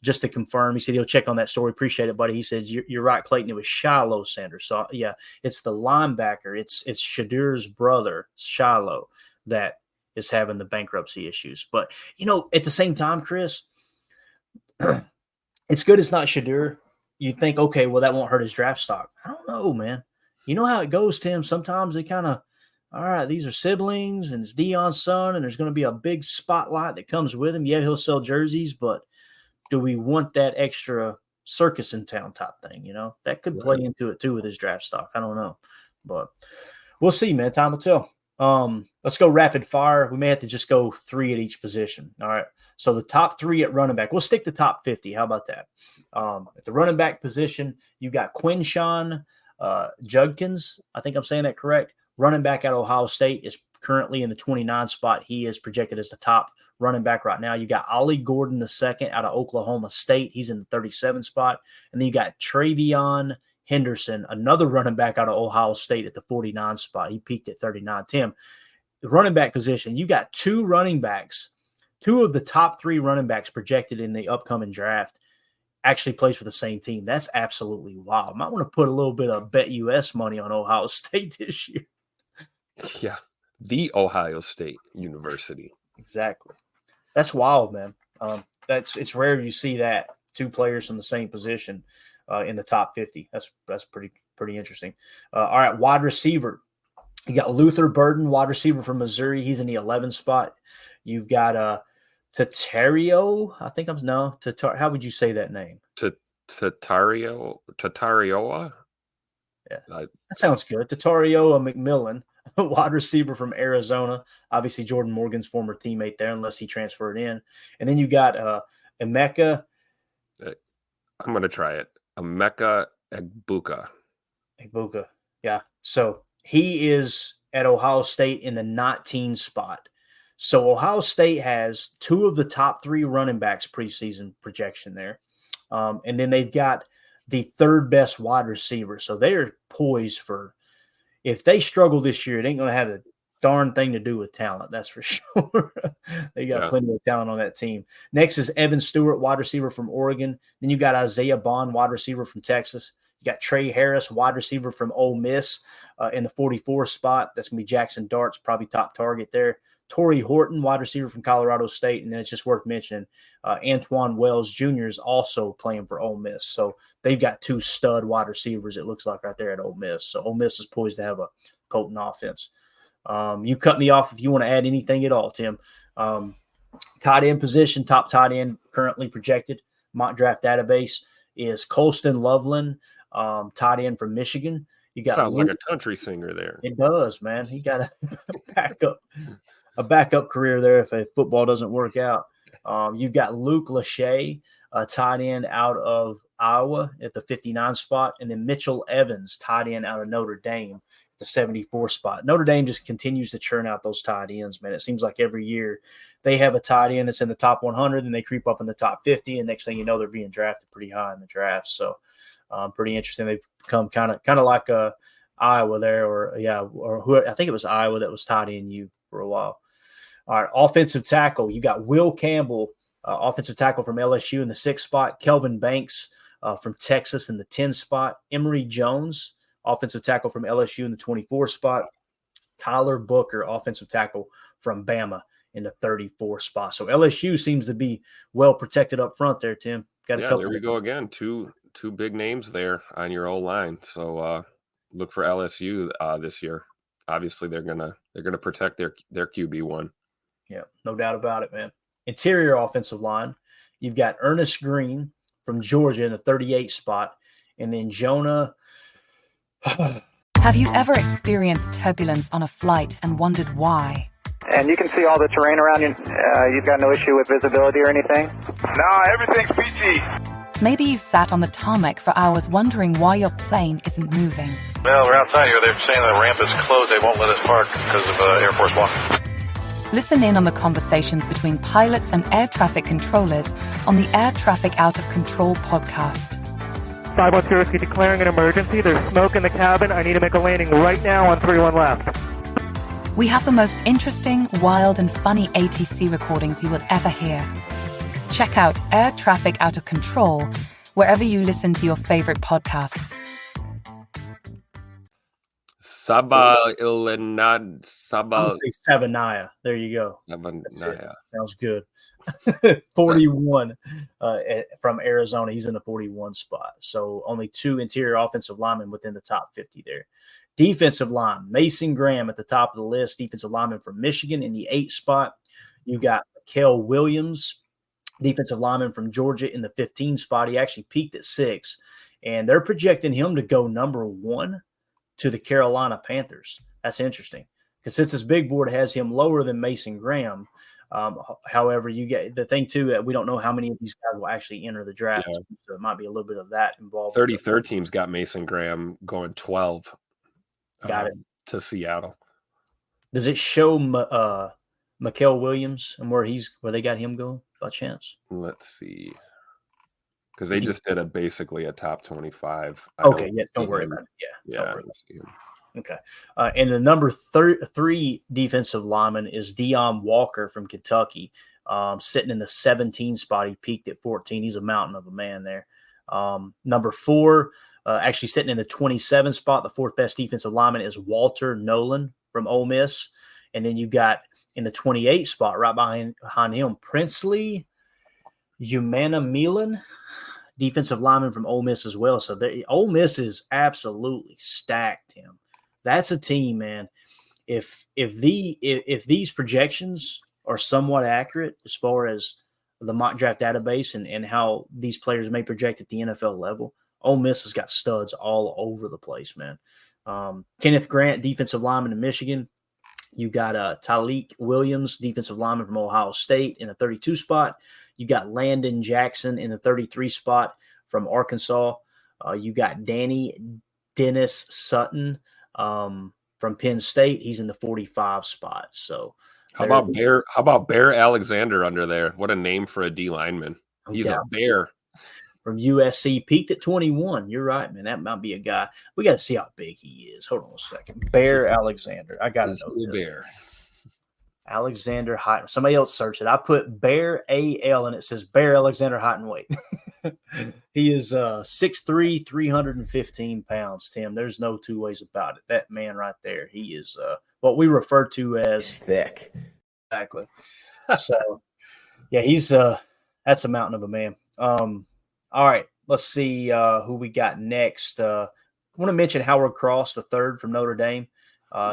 just to confirm, he said he'll check on that story. Appreciate it, buddy. He says, you're right, Clayton. It was Shiloh Sanders. So, yeah, it's the linebacker. It's Shadur's brother, Shiloh, that is having the bankruptcy issues. But, at the same time, Chris, it's good it's not Shadur. You think, okay, well, that won't hurt his draft stock. I don't know, man. You know how it goes, Tim. Sometimes they kind of, all right, these are siblings, and it's Deion's son, and there's going to be a big spotlight that comes with him. Yeah, he'll sell jerseys, but do we want that extra circus in town type thing? That could play into it too with his draft stock. I don't know, but we'll see, man. Time will tell. Let's go rapid fire. We may have to just go 3 at each position. All right. So the top 3 at running back, we'll stick to top 50. How about that? At the running back position, you got Quinshawn Judkins. I think I'm saying that correct. Running back at Ohio State is currently in the 29 spot. He is projected as the top running back right now. You got Ollie Gordon II out of Oklahoma State. He's in the 37 spot. And then you got Travion Henderson, another running back out of Ohio State at the 49 spot. He peaked at 39. Tim, the running back position, you got 2 running backs, 2 of the top 3 running backs projected in the upcoming draft actually plays for the same team. That's absolutely wild. Might want to put a little bit of BetUS money on Ohio State this year. Yeah, the Ohio State University. Exactly. That's wild, man. It's rare you see that 2 players from the same position in the top 50. That's pretty interesting. All right, wide receiver. You got Luther Burden, wide receiver from Missouri. He's in the 11th spot. You've got Tatario. I think how would you say that name? Tatarioa. Yeah, that sounds good. Tatario McMillan, wide receiver from Arizona. Obviously, Jordan Morgan's former teammate there, unless he transferred in. And then you got Emeka. I'm going to try it. Emeka Egbuka. Yeah. So he is at Ohio State in the 19 spot. So Ohio State has 2 of the top 3 running backs preseason projection there. And then they've got the 3rd best wide receiver. So they're poised for, if they struggle this year, it ain't going to have a darn thing to do with talent. That's for sure. They got plenty of talent on that team. Next is Evan Stewart, wide receiver from Oregon. Then you got Isaiah Bond, wide receiver from Texas. You got Trey Harris, wide receiver from Ole Miss in the 44 spot. That's going to be Jackson Dart's probably top target there. Torrey Horton, wide receiver from Colorado State. And then it's just worth mentioning Antoine Wells Jr. is also playing for Ole Miss. So they've got 2 stud wide receivers, it looks like, right there at Ole Miss. So Ole Miss is poised to have a potent offense. You cut me off if you want to add anything at all, Tim. Tight end position, top tight end currently projected, mock draft database, is Colston Loveland, tight end from Michigan. You got sounds like a country singer there. It does, man. He got a backup career there if football doesn't work out. You've got Luke Lachey, a tight end out of Iowa at the 59 spot, and then Mitchell Evans, tight end out of Notre Dame at the 74 spot. Notre Dame just continues to churn out those tight ends, man. It seems like every year they have a tight end that's in the top 100, and they creep up in the top 50, and next thing you know, they're being drafted pretty high in the draft. So pretty interesting. They've become kind of like Iowa there, or who I think it was Iowa that was tight end U for a while. All right, offensive tackle. You got Will Campbell, offensive tackle from LSU in the 6th spot. Kelvin Banks from Texas in the 10th spot. Emory Jones, offensive tackle from LSU in the 24th spot. Tyler Booker, offensive tackle from Bama in the 34th spot. So LSU seems to be well protected up front there, Tim. Got a couple. There we go again. Two big names there on your O-line. So look for LSU this year. Obviously, they're gonna protect their QB1. Yeah, no doubt about it, man. Interior offensive line, you've got Ernest Green from Georgia in the 38th spot, and then Jonah. Have you ever experienced turbulence on a flight and wondered why? And you can see all the terrain around you. You've got no issue with visibility or anything? No, everything's PG. Maybe you've sat on the tarmac for hours wondering why your plane isn't moving. Well, we're outside here. They're saying the ramp is closed. They won't let us park because of Air Force One. Listen in on the conversations between pilots and air traffic controllers on the Air Traffic Out of Control podcast. 512 Whiskey declaring an emergency. There's smoke in the cabin. I need to make a landing right now on 31 left. We have the most interesting, wild, and funny ATC recordings you will ever hear. Check out Air Traffic Out of Control wherever you listen to your favorite podcasts. Sabanaya. There you go. Sabanaya. Sounds good. 41 from Arizona. He's in the 41 spot. So only 2 interior offensive linemen within the top 50 there. Defensive line, Mason Graham at the top of the list. Defensive lineman from Michigan in the 8 spot. You got Mikael Williams, defensive lineman from Georgia in the 15 spot. He actually peaked at 6. And they're projecting him to go number 1 to the Carolina Panthers. That's interesting because since his big board has him lower than Mason Graham. However, you get the thing too that we don't know how many of these guys will actually enter the draft. Yeah. So it might be a little bit of that involved. 33rd team's got Mason Graham going 12. Got it to Seattle. Does it show Mikael Williams and where they got him going by chance? Let's see. Because they just did basically a top 25. Okay, don't worry about it. Yeah. Okay. And the number 3 defensive lineman is Deion Walker from Kentucky, sitting in the 17 spot. He peaked at 14. He's a mountain of a man there. Number 4, actually sitting in the 27 spot, the 4th best defensive lineman is Walter Nolan from Ole Miss. And then you got in the 28 spot right behind him, Princely Umana-Milan, defensive lineman from Ole Miss as well. So Ole Miss is absolutely stacked him. That's a team, man. If these projections are somewhat accurate as far as the mock draft database and how these players may project at the NFL level, Ole Miss has got studs all over the place, man. Kenneth Grant, defensive lineman in Michigan. You got Tyleik Williams, defensive lineman from Ohio State in the 32 spot. You got Landon Jackson in the 33 spot from Arkansas. You got Dennis Sutton from Penn State. He's in the 45 spot. So how about Bear Alexander under there? What a name for a D lineman. He's a bear. From USC, peaked at 21. You're right, man. That might be a guy. We got to see how big he is. Hold on a second. Bear Alexander. I got to know this. Bear. Alexander Height. Somebody else search it. I put Bear AL and it says Bear Alexander Height and weight. He is 6'3", 315 pounds, Tim. There's no two ways about it. That man right there, he is what we refer to as thick. Exactly. So, yeah, he's that's a mountain of a man. All right, let's see who we got next. I want to mention Howard Cross, the 3rd from Notre Dame.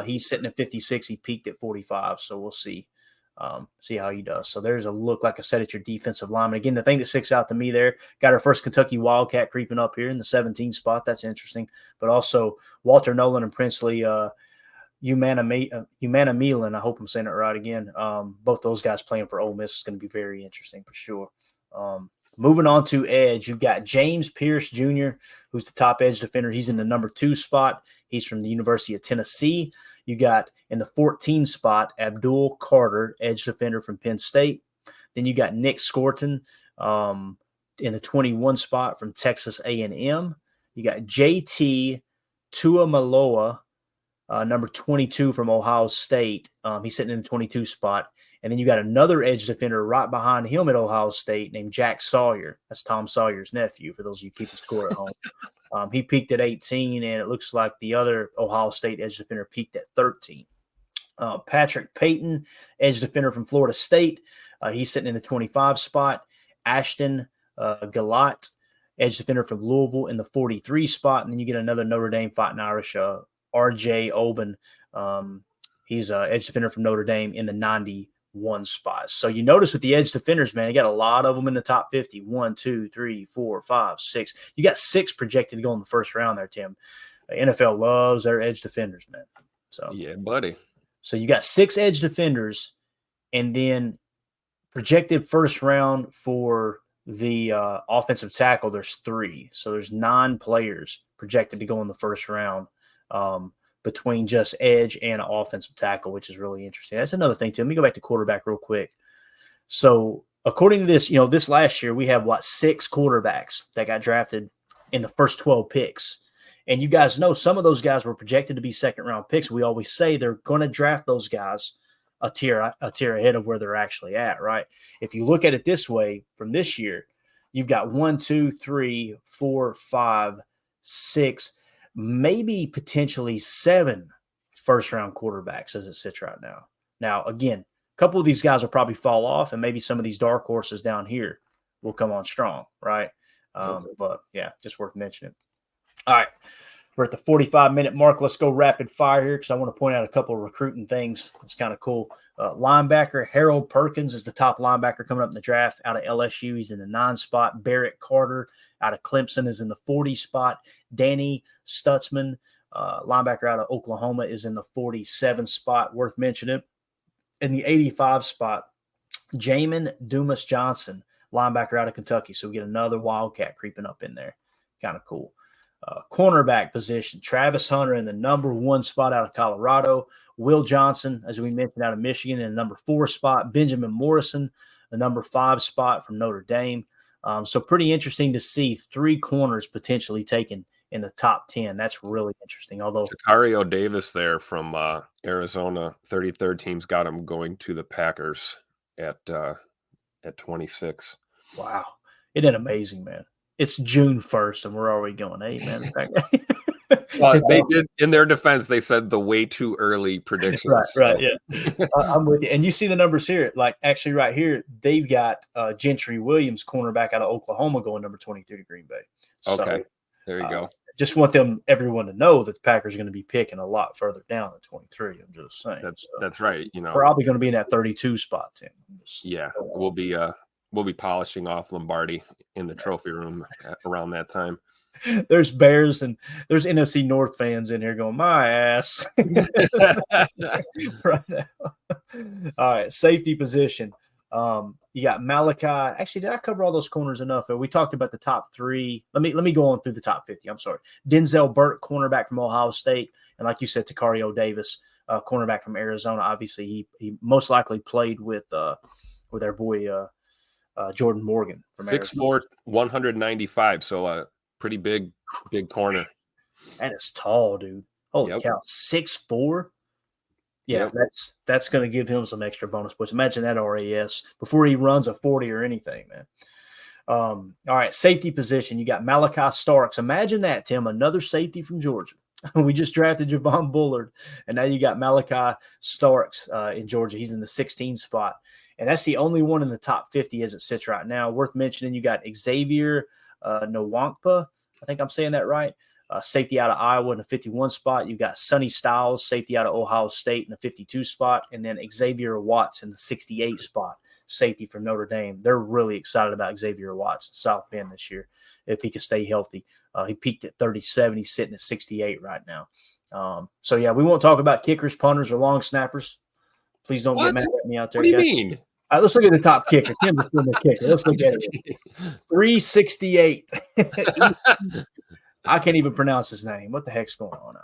He's sitting at 56. He peaked at 45. So we'll see how he does. So there's a look, like I said, at your defensive lineman. Again, the thing that sticks out to me there, got our first Kentucky Wildcat creeping up here in the 17 spot. That's interesting. But also Walter Nolan and Princely Umana-Milan. I hope I'm saying it right again. Both those guys playing for Ole Miss is going to be very interesting for sure. Moving on to edge, you've got James Pierce Jr., who's the top edge defender. He's in the number 2 spot. He's from the University of Tennessee. You got in the 14 spot, Abdul Carter, edge defender from Penn State. Then you got Nick Scorton in the 21 spot from Texas A&M. You got JT Tuamaloa, number 22 from Ohio State. He's sitting in the 22 spot. And then you got another edge defender right behind him at Ohio State named Jack Sawyer. That's Tom Sawyer's nephew, for those of you keeping score at home. He peaked at 18, and it looks like the other Ohio State edge defender peaked at 13. Patrick Payton, edge defender from Florida State. He's sitting in the 25 spot. Ashton Galat, edge defender from Louisville in the 43 spot. And then you get another Notre Dame Fighting Irish, R.J. Oben. He's an edge defender from Notre Dame in the 91 spot. So you notice with the edge defenders, man, you got a lot of them in the top 50. 1, 2, 3, 4, 5, 6. You got 6 projected to go in the first round there, Tim. The NFL loves their edge defenders, man. So yeah, buddy. So you got 6 edge defenders, and then projected first round for the offensive tackle, there's 3. So there's 9 players projected to go in the first round between just edge and offensive tackle, which is really interesting. That's another thing, too. Let me go back to quarterback real quick. So according to this, this last year, we have, 6 quarterbacks that got drafted in the first 12 picks. And you guys know some of those guys were projected to be second-round picks. We always say they're going to draft those guys a tier ahead of where they're actually at, right? If you look at it this way, from this year, you've got 1, 2, 3, 4, 5, 6, maybe potentially 7 first-round quarterbacks as it sits right now. Now, again, a couple of these guys will probably fall off, and maybe some of these dark horses down here will come on strong, right? But, yeah, just worth mentioning. All right, we're at the 45-minute mark. Let's go rapid fire here because I want to point out a couple of recruiting things. It's kind of cool. Linebacker Harold Perkins is the top linebacker coming up in the draft out of LSU. He's in the 9 spot. Barrett Carter out of Clemson is in the 40 spot. Danny Stutzman, linebacker out of Oklahoma, is in the 47 spot. Worth mentioning. In the 85 spot, Jamin Dumas Johnson, linebacker out of Kentucky. So we get another Wildcat creeping up in there. Kind of cool. Cornerback position, Travis Hunter in the number 1 spot out of Colorado. Will Johnson, as we mentioned, out of Michigan in the number 4 spot. Benjamin Morrison, the number 5 spot from Notre Dame. So pretty interesting to see 3 corners potentially taken in the top 10. That's really interesting. Although Sicario Davis there from Arizona, 33rd team's got him going to the Packers at 26. Wow. Isn't it amazing, man? It's June 1st, and we're already going, hey, man. Well, they did, in their defense, they said the way too early predictions. Right, yeah. I'm with you. And you see the numbers here. Like, actually, right here, they've got Gentry Williams, cornerback out of Oklahoma, going number 23 to Green Bay. So, okay, there you go. Just want everyone to know that the Packers are going to be picking a lot further down than 23. I'm just saying. That's right. Probably going to be in that 32 spot, Tim. Yeah, we'll be polishing off Lombardi in the trophy room around that time. There's Bears and there's NFC North fans in here going, my ass. Right now. All right, safety position. You got Malachi. Actually, did I cover all those corners enough? We talked about the top 3. Let me go on through the top 50. I'm sorry. Denzel Burke, cornerback from Ohio State, and like you said, Sicario Davis, cornerback from Arizona. Obviously, he most likely played with our boy Jordan Morgan from 6'4", 195. So pretty big corner. That is tall, dude. Holy cow, 6'4". Yeah, that's going to give him some extra bonus points. Imagine that RAS before he runs a 40 or anything, man. All right, safety position. You got Malachi Starks. Imagine that, Tim, another safety from Georgia. We just drafted Javon Bullard, and now you got Malachi Starks in Georgia. He's in the 16 spot, and that's the only one in the top 50 as it sits right now. Worth mentioning, you got Xavier Nwankpa. I think I'm saying that right. Safety out of Iowa in the 51 spot. You got Sonny Styles, safety out of Ohio State in the 52 spot, and then Xavier Watts in the 68 spot, safety from Notre Dame. They're really excited about Xavier Watts in South Bend this year if he can stay healthy. He peaked at 37. He's sitting at 68 right now. So, yeah, we won't talk about kickers, punters, or long snappers. Please don't get mad at me out there. What do you mean? All right, let's look at the top kicker. Tim is the kicker. Let's look at it. 368. I can't even pronounce his name. What the heck's going on?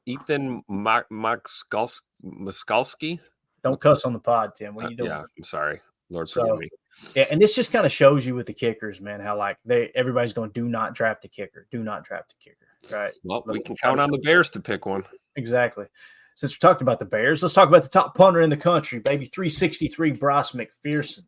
Ethan Muskalski? Don't cuss on the pod, Tim. What are you doing? Yeah, I'm sorry. Lord forgive me. Yeah, and this just kind of shows you with the kickers, man, how everybody's going, do not draft a kicker. Do not draft a kicker. Right. Well, we can count on the Bears to pick one. Exactly. Since we talked about the Bears, let's talk about the top punter in the country, baby. 363, Bryce McPherson,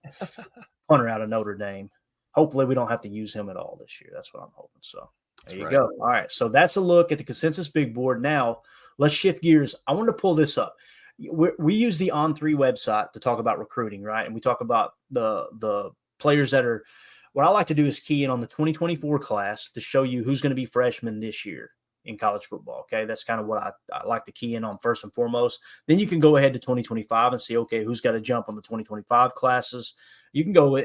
punter out of Notre Dame. Hopefully we don't have to use him at all this year. That's what I'm hoping. So there you go. All right. So that's a look at the consensus big board. Now let's shift gears. I want to pull this up. We use the On3 website to talk about recruiting, right? And we talk about the players that are – what I like to do is key in on the 2024 class to show you who's going to be freshmen this year in college football, okay? That's kind of what I like to key in on first and foremost. Then you can go ahead to 2025 and see, okay, who's got to jump on the 2025 classes. You can go,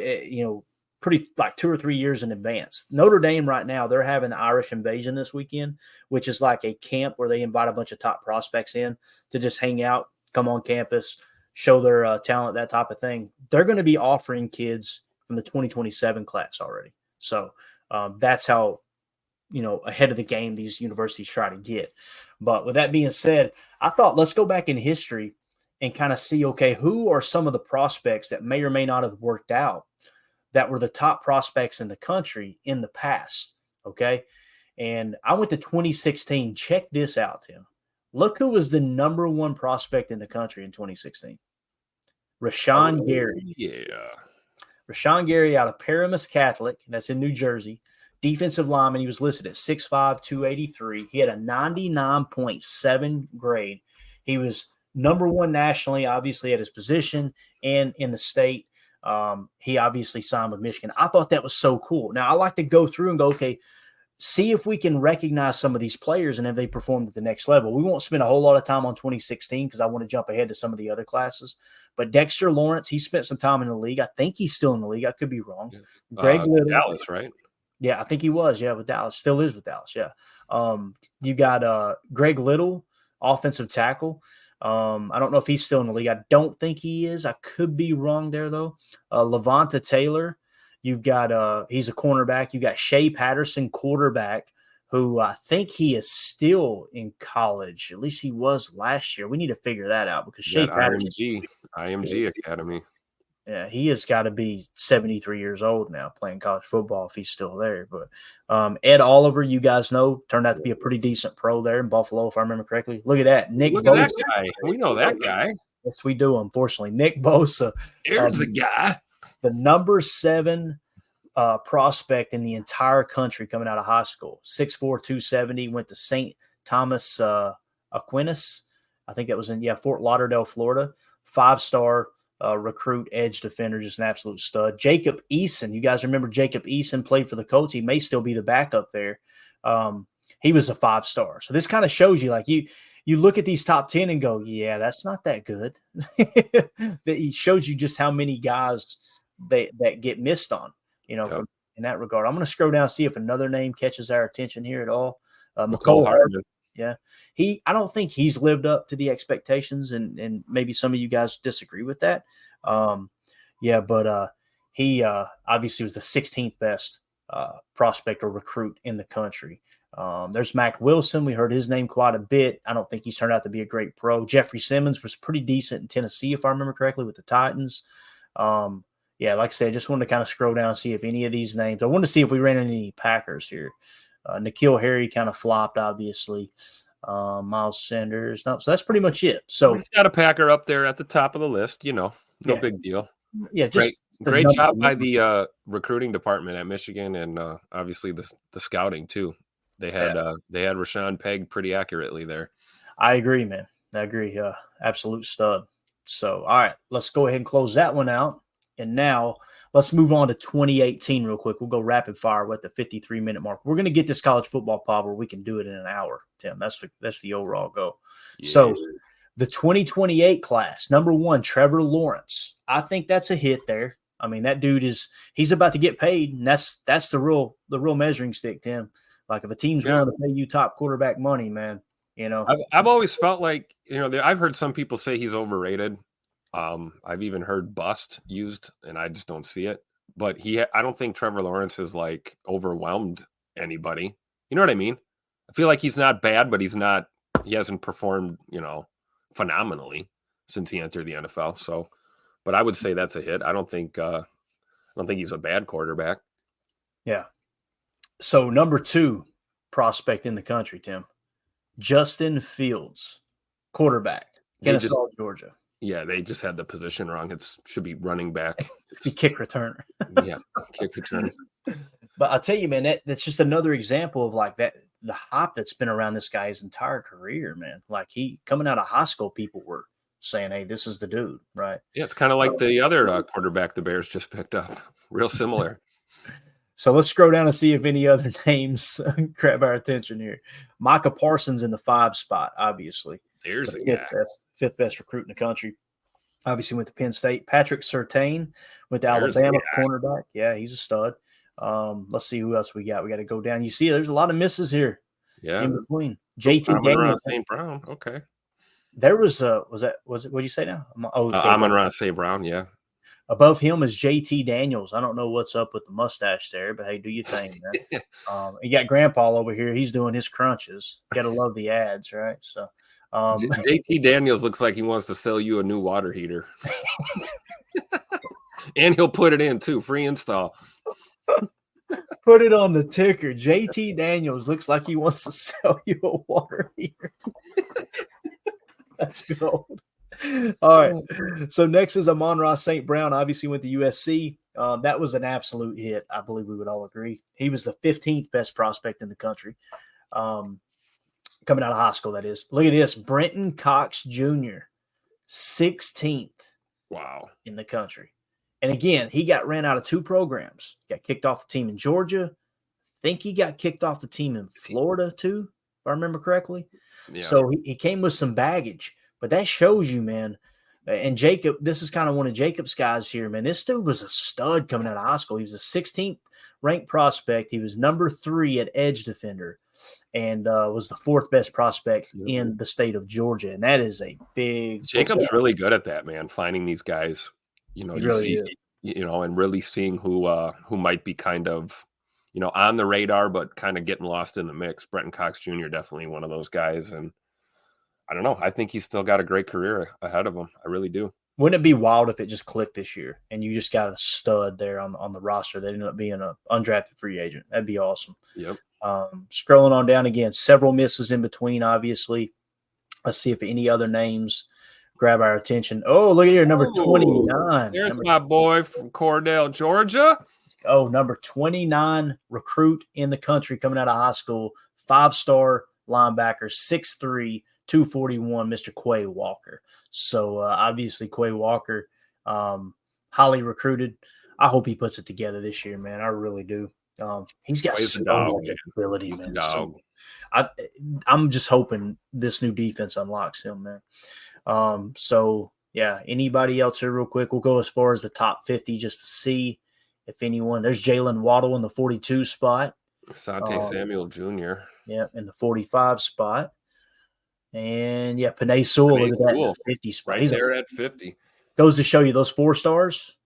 pretty like 2 or 3 years in advance. Notre Dame right now, they're having the Irish Invasion this weekend, which is like a camp where they invite a bunch of top prospects in to just hang out, come on campus, show their talent, that type of thing. They're going to be offering kids from the 2027 class already. So that's how ahead of the game these universities try to get. But with that being said, I thought let's go back in history and kind of see, okay, who are some of the prospects that may or may not have worked out that were the top prospects in the country in the past. Okay. And I went to 2016. Check this out, Tim. Look who was the number one prospect in the country in 2016. Rashawn Gary. Yeah. Rashawn Gary out of Paramus Catholic. That's in New Jersey. Defensive lineman. He was listed at 6'5", 283. He had a 99.7 grade. He was number one nationally, obviously, at his position and in the state. He obviously signed with Michigan. I thought that was so cool. Now, I like to go through and go, okay, see if we can recognize some of these players and if they performed at the next level. We won't spend a whole lot of time on 2016 because I want to jump ahead to some of the other classes. But Dexter Lawrence, he spent some time in the league. I think he's still in the league. I could be wrong. Greg Little. Dallas, right? Yeah, I think he was. Yeah, with Dallas. Still is with Dallas, yeah. You got Greg Little, offensive tackle. I don't know if he's still in the league. I don't think he is. I could be wrong there, though. Levanta Taylor. You've got he's a cornerback. You got Shea Patterson, quarterback, who I think he is still in college. At least he was last year. We need to figure that out because Shea Patterson, IMG Academy. Yeah, he has got to be 73 years old now playing college football if he's still there. But Ed Oliver, you guys know, turned out to be a pretty decent pro there in Buffalo, if I remember correctly. Look at that. Look at that guy. We know that guy. Yes, we do, unfortunately. Nick Bosa. There's the guy. The number 7 prospect in the entire country coming out of high school. 6'4", 270, went to St. Thomas Aquinas. I think that was in, Fort Lauderdale, Florida. 5-star recruit, edge defender, just an absolute stud. Jacob Eason. You guys remember Jacob Eason played for the Colts. He may still be the backup there. He was a 5-star. So this kind of shows you, like, you look at these top 10 and go, yeah, that's not that good. It shows you just how many guys that get missed on, from, in that regard. I'm going to scroll down and see if another name catches our attention here at all. McCole Hardman. Yeah. I don't think he's lived up to the expectations, and maybe some of you guys disagree with that. But he obviously was the 16th best prospect or recruit in the country. There's Mac Wilson. We heard his name quite a bit. I don't think he's turned out to be a great pro. Jeffrey Simmons was pretty decent in Tennessee, if I remember correctly, with the Titans. Like I said, I just wanted to kind of scroll down and see if any of these names – I wanted to see if we ran into any Packers here. N'Keal Harry kind of flopped, obviously. Miles Sanders. No, so that's pretty much it. So he's got a Packer up there at the top of the list, no big deal. Yeah, just great job by the recruiting department at Michigan, and obviously the scouting too. They had Rashawn pegged pretty accurately there. I agree, man. I agree. Absolute stud. So, all right, let's go ahead and close that one out. And now let's move on to 2018 real quick. We'll go rapid fire. We're at the 53-minute mark. We're going to get this college football pod where we can do it in an hour, Tim. That's the overall goal. Yeah. So the 2028 class, number 1, Trevor Lawrence. I think that's a hit there. I mean, that dude he's about to get paid, and that's the real measuring stick, Tim. Like, if a team's willing to pay you top quarterback money, man, I've always felt like, I've heard some people say he's overrated. I've even heard bust used, and I just don't see it. But I don't think Trevor Lawrence has like overwhelmed anybody. You know what I mean? I feel like he's not bad, but he hasn't performed, phenomenally since he entered the NFL. So, but I would say that's a hit. I don't think he's a bad quarterback. Yeah. So number 2 prospect in the country, Tim, Justin Fields, quarterback, Kennesaw, Georgia. Yeah, they just had the position wrong. It should be running back. It's a kick returner. Yeah, kick return. But I'll tell you, man, that's just another example of like that, the hype that's been around this guy his entire career, man. Like, he coming out of high school, people were saying, hey, this is the dude, right? Yeah, it's kind of like the other quarterback the Bears just picked up. Real similar. So let's scroll down and see if any other names grab our attention here. Micah Parsons in the 5 spot, obviously. There's the guy. Fifth best recruit in the country. Obviously went to Penn State. Patrick Surtain went to Alabama, cornerback. Yeah, he's a stud. Let's see who else we got. We got to go down. You see, there's a lot of misses here. Yeah, in between. JT Daniels, St. Brown. Okay. There was it? What'd you say now? Amon-Ra St. Brown. Yeah. Above him is JT Daniels. I don't know what's up with the mustache there, but hey, do your thing, man. You got Grandpa over here. He's doing his crunches. Got to love the ads, right? So JT Daniels looks like he wants to sell you a new water heater. And he'll put it in too, free install. Put it on the ticker. JT Daniels looks like he wants to sell you a water heater. That's gold. All right. So next is Amon-Ra St. Brown. Obviously went to USC. That was an absolute hit. I believe we would all agree. He was the 15th best prospect in the country. Coming out of high school, that is. Look at this. Brenton Cox Jr., 16th. Wow. In the country. And again, he got ran out of 2 programs. Got kicked off the team in Georgia. I think he got kicked off the team in Florida too, if I remember correctly. Yeah. So he came with some baggage. But that shows you, man. And Jacob, this is kind of one of Jacob's guys here, man. This dude was a stud coming out of high school. He was a 16th ranked prospect. He was number 3 at edge defender and was the 4th best prospect in the state of Georgia. And that is a big. Jacob's really good at that, man. Finding these guys, and really seeing who might be kind of, on the radar, but kind of getting lost in the mix. Brenton Cox Jr. definitely one of those guys. And I don't know. I think he's still got a great career ahead of him. I really do. Wouldn't it be wild if it just clicked this year and you just got a stud there on the roster that ended up being an undrafted free agent? That'd be awesome. Yep. Scrolling on down again, several misses in between, obviously. Let's see if any other names grab our attention. Oh, look at here, number 29. There's my boy from Cordell, Georgia. Oh, number 29 recruit in the country coming out of high school, 5-star linebacker, 6'3", 241, Mr. Quay Walker. So obviously Quay Walker, highly recruited. I hope he puts it together this year, man. I really do. He's got so much ability, man. So, I'm just hoping this new defense unlocks him, man. So yeah, anybody else here real quick? We'll go as far as the top 50 just to see if anyone. There's Jalen Waddle in the 42 spot. Asante Samuel Jr. Yeah, in the 45 spot. And yeah, Penei Sewell, look at that, in the 50 spot. Right there at 50. Goes to show you those 4 stars.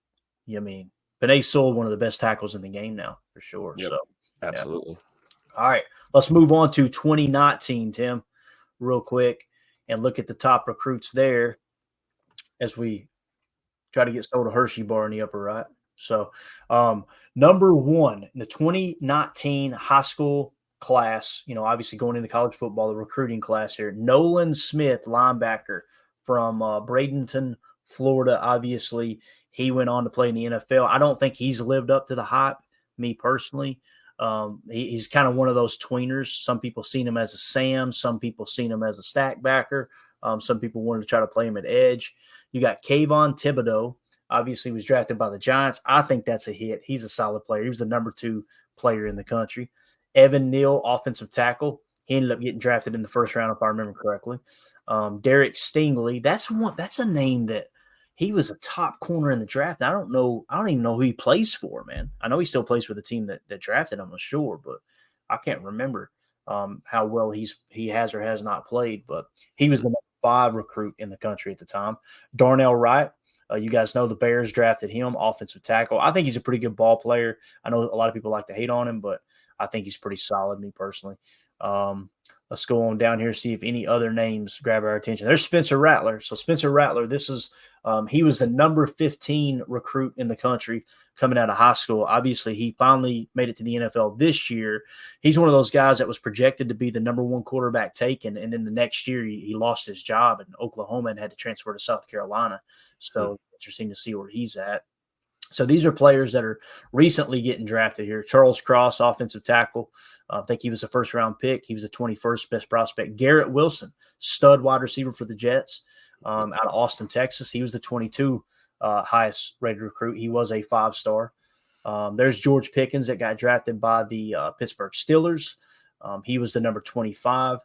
Penei Sewell, one of the best tackles in the game now, for sure. Yep, so absolutely. Yeah. All right, let's move on to 2019, Tim, real quick, and look at the top recruits there as we try to get sold a Hershey bar in the upper right. So, number 1 in the 2019 high school class, obviously going into college football, the recruiting class here, Nolan Smith, linebacker from Bradenton, Florida. Obviously, he went on to play in the NFL. I don't think he's lived up to the hype, me personally. He's kind of one of those tweeners. Some people seen him as a Sam. Some people seen him as a stack backer. Some people wanted to try to play him at edge. You got Kayvon Thibodeau. Obviously, was drafted by the Giants. I think that's a hit. He's a solid player. He was the number 2 player in the country. Evan Neal, offensive tackle. He ended up getting drafted in the first round, if I remember correctly. Derek Stingley. That's a name that he was a top corner in the draft. I don't even know who he plays for, man. I know he still plays for the team that drafted him, I'm sure, but I can't remember how well he has or has not played. But he was the number 5 recruit in the country at the time. Darnell Wright. You guys know the Bears drafted him, offensive tackle. I think he's a pretty good ball player. I know a lot of people like to hate on him, but I think he's pretty solid, me personally. Let's go on down here and see if any other names grab our attention. There's Spencer Rattler. So Spencer Rattler, this is he was the number 15 recruit in the country coming out of high school. Obviously, he finally made it to the NFL this year. He's one of those guys that was projected to be the number 1 quarterback taken, and then the next year he lost his job in Oklahoma and had to transfer to South Carolina. So interesting to see where he's at. So these are players that are recently getting drafted here. Charles Cross, offensive tackle. I think he was a first-round pick. He was the 21st best prospect. Garrett Wilson, stud wide receiver for the Jets out of Austin, Texas. He was the 22 highest rated recruit. He was a 5-star. There's George Pickens that got drafted by the Pittsburgh Steelers. He was the number 25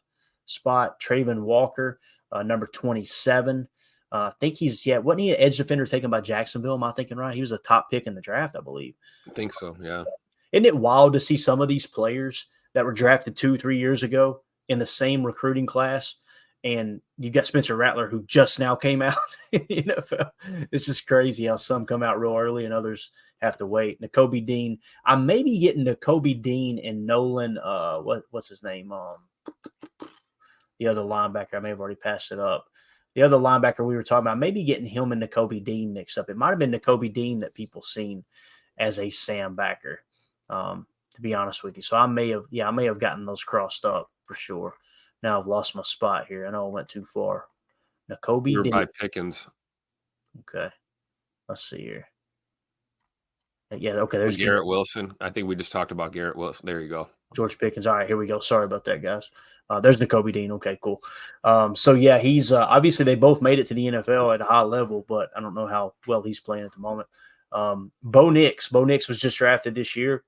spot. Trayvon Walker, number 27. I think wasn't he an edge defender taken by Jacksonville? Am I thinking right? He was a top pick in the draft, I believe. I think so, yeah. Isn't it wild to see some of these players that were drafted 2-3 years ago in the same recruiting class And you've got Spencer Rattler, who just now came out in the NFL. It's just crazy how some come out real early and others have to wait. Nakobe Dean. I may be getting Nakobe Dean and Nolan. What's his name? The other linebacker. I may have already passed it up. The other linebacker we were talking about, maybe getting him and Nakobe Dean mixed up. It might have been Nakobe Dean that people seen as a Sam backer, to be honest with you. So I may have gotten those crossed up for sure. Now I've lost my spot here. I know I went too far. Nakobe You're Dean. by Pickens. Okay. Let's see here. Yeah, okay. There's Garrett Wilson. I think we just talked about Garrett Wilson. There you go. George Pickens. All right, here we go. Sorry about that, guys. There's Nakobe Dean. Okay, cool. So, yeah, he's obviously they both made it to the NFL at a high level, but I don't know how well he's playing at the moment. Bo Nix. Bo Nix was just drafted this year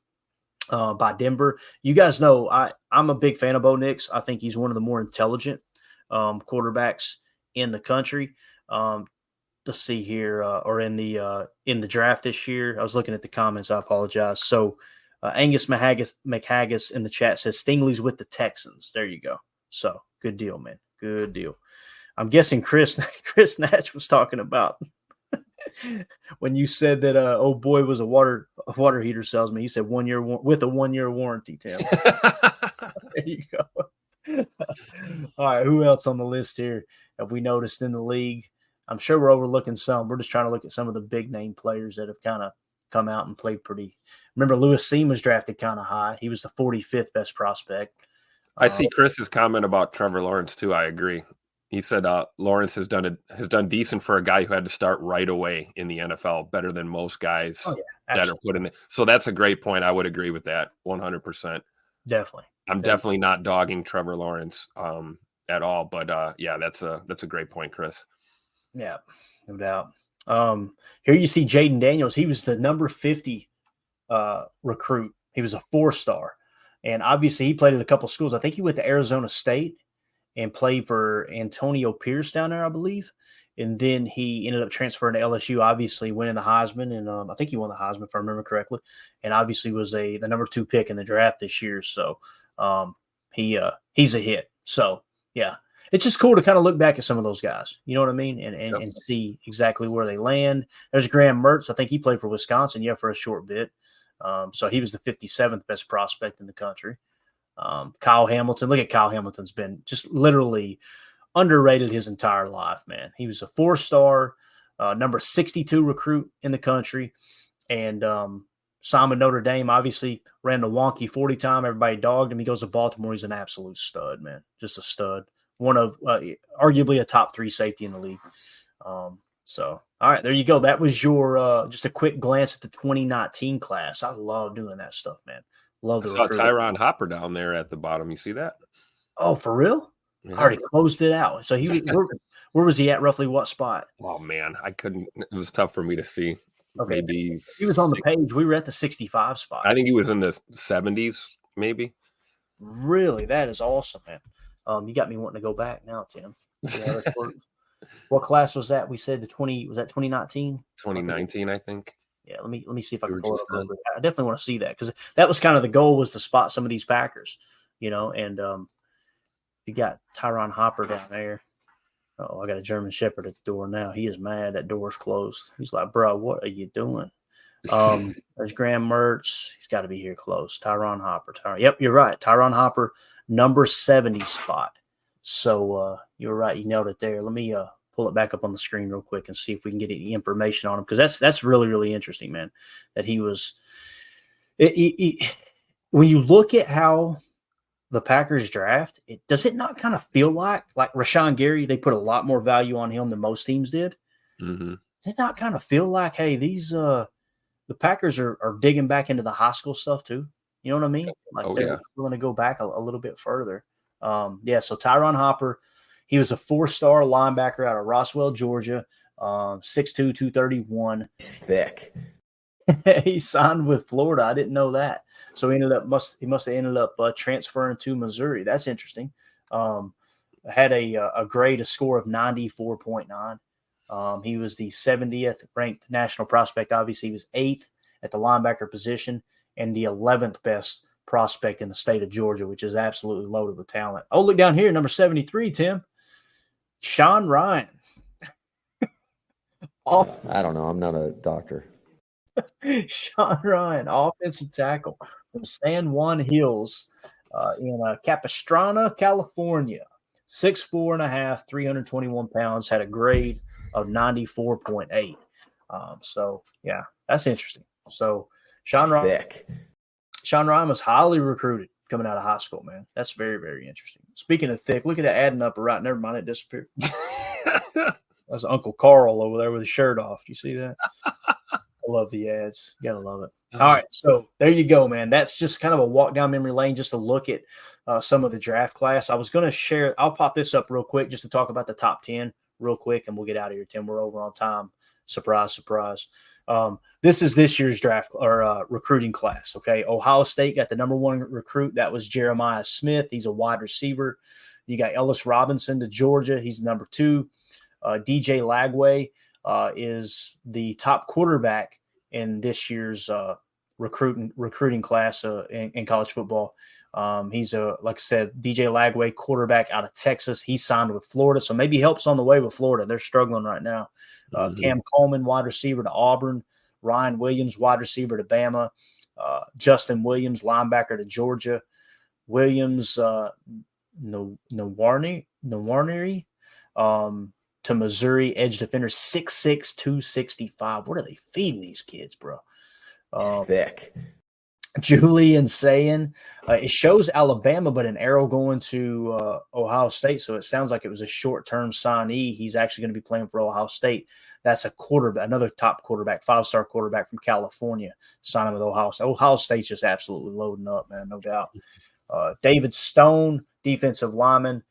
by Denver. You guys know I'm a big fan of Bo Nix. I think he's one of the more intelligent quarterbacks in the country. Let's see here, or in the draft this year. I was looking at the comments. I apologize. So Angus McHaggis in the chat says Stingley's with the Texans. There you go. So good deal, man. Good deal. I'm guessing Chris Natch was talking about when you said that old boy was a water heater salesman. He said 1 year with a 1 year warranty, Tim. There you go. All right, who else on the list here have we noticed in the league? I'm sure we're overlooking some. We're just trying to look at some of the big name players that have kind of come out and played pretty. Remember, Lewis Seam was drafted kind of high. He was the 45th best prospect. I see Chris's comment about Trevor Lawrence too. I agree. He said Lawrence has done decent for a guy who had to start right away in the NFL, better than most guys that are put in there. So that's a great point. I would agree with that 100%. Definitely. I'm definitely not dogging Trevor Lawrence at all. But yeah, that's a great point, Chris. Yeah, no doubt. Here you see Jaden Daniels. He was the number 50 recruit. He was a 4-star. And obviously he played at a couple schools. I think he went to Arizona State and played for Antonio Pierce down there, I believe. And then he ended up transferring to LSU, obviously winning the Heisman. And I think he won the Heisman, if I remember correctly. And obviously was the number 2 pick in the draft this year. So he's a hit. So, yeah. It's just cool to kind of look back at some of those guys. You know what I mean? And see exactly where they land. There's Graham Mertz. I think he played for Wisconsin, for a short bit. So he was the 57th best prospect in the country. Kyle Hamilton. Look at Kyle Hamilton's been just literally underrated his entire life, man. He was a 4-star, number 62 recruit in the country. And Simon Notre Dame obviously ran the wonky 40 time. Everybody dogged him. He goes to Baltimore. He's an absolute stud, man. Just a stud. One of arguably a top 3 safety in the league. So, all right, there you go. That was your just a quick glance at the 2019 class. I love doing that stuff, man. Love the I saw Tyron Hopper down there at the bottom. You see that? Oh, for real? Yeah. I already closed it out. So he was where was he at? Roughly what spot? Oh man, I couldn't. It was tough for me to see. Okay. Maybe he was on the page. We were at the 65 spot. I think he was in the 70s, maybe. Really, that is awesome, man. You got me wanting to go back now, Tim. Yeah, what class was that? We said was that 2019? 2019, I think. Yeah, let me see if I can pull it up. I definitely want to see that because that was kind of the goal, was to spot some of these Packers, and you got Tyron Hopper down there. Oh, I got a German Shepherd at the door now. He is mad. That door's closed. He's like, bro, what are you doing? There's Graham Mertz. He's got to be here close. Tyron Hopper. Yep, you're right. Tyron Hopper, number 70 spot. So you're right. You nailed it there. Let me pull it back up on the screen real quick and see if we can get any information on him, because that's really, really interesting, man, that he was when you look at how the Packers draft, does it not kind of feel like Rashawn Gary, they put a lot more value on him than most teams did? Mm-hmm. Does it not kind of feel like, hey, these the Packers are digging back into the high school stuff too? You know what I mean? Like they're willing to go back a little bit further. So Tyron Hopper, he was a 4-star linebacker out of Roswell, Georgia, 6'2", 231. Thick. He signed with Florida. I didn't know that. So he must have ended up transferring to Missouri. That's interesting. Had a score of 94.9. He was the 70th ranked national prospect. Obviously, he was 8th at the linebacker position and the 11th best prospect in the state of Georgia, which is absolutely loaded with talent. Oh, look down here, number 73, Tim. Sean Ryan. I don't know. I'm not a doctor. Sean Ryan, offensive tackle from San Juan Hills in Capistrano, California. 6'4.5", 321 pounds, had a grade of 94.8. So, yeah, that's interesting. So, Sean Ryan was highly recruited coming out of high school, man. That's very, very interesting. Speaking of thick, look at that adding up right. Never mind, it disappeared. That's Uncle Carl over there with his shirt off. Do you see that? I love the ads. You gotta love it. All right, so there you go, man. That's just kind of a walk down memory lane just to look at some of the draft class. I was going to share – I'll pop this up real quick just to talk about the top 10 real quick, and we'll get out of here, Tim. We're over on time. Surprise, surprise. This is this year's draft or recruiting class, okay? Ohio State got the number 1 recruit. That was Jeremiah Smith. He's a wide receiver. You got Ellis Robinson to Georgia. He's number 2. DJ Lagway is the top quarterback in this year's recruiting class in college football. He's like I said, DJ Lagway, quarterback out of Texas. He signed with Florida, so maybe helps on the way with Florida. They're struggling right now. Cam Coleman, wide receiver to Auburn. Ryan Williams, wide receiver to Bama. Justin Williams, linebacker to Georgia. Williams, Nwarney, to Missouri, edge defender, 6'6", 265. What are they feeding these kids, bro? Thick. Julian saying it shows Alabama, but an arrow going to Ohio State. So it sounds like it was a short-term signee. He's actually going to be playing for Ohio State. That's a quarterback, another top quarterback, 5-star quarterback from California, signing with Ohio State. Ohio State's just absolutely loading up, man, no doubt. David Stone, defensive lineman.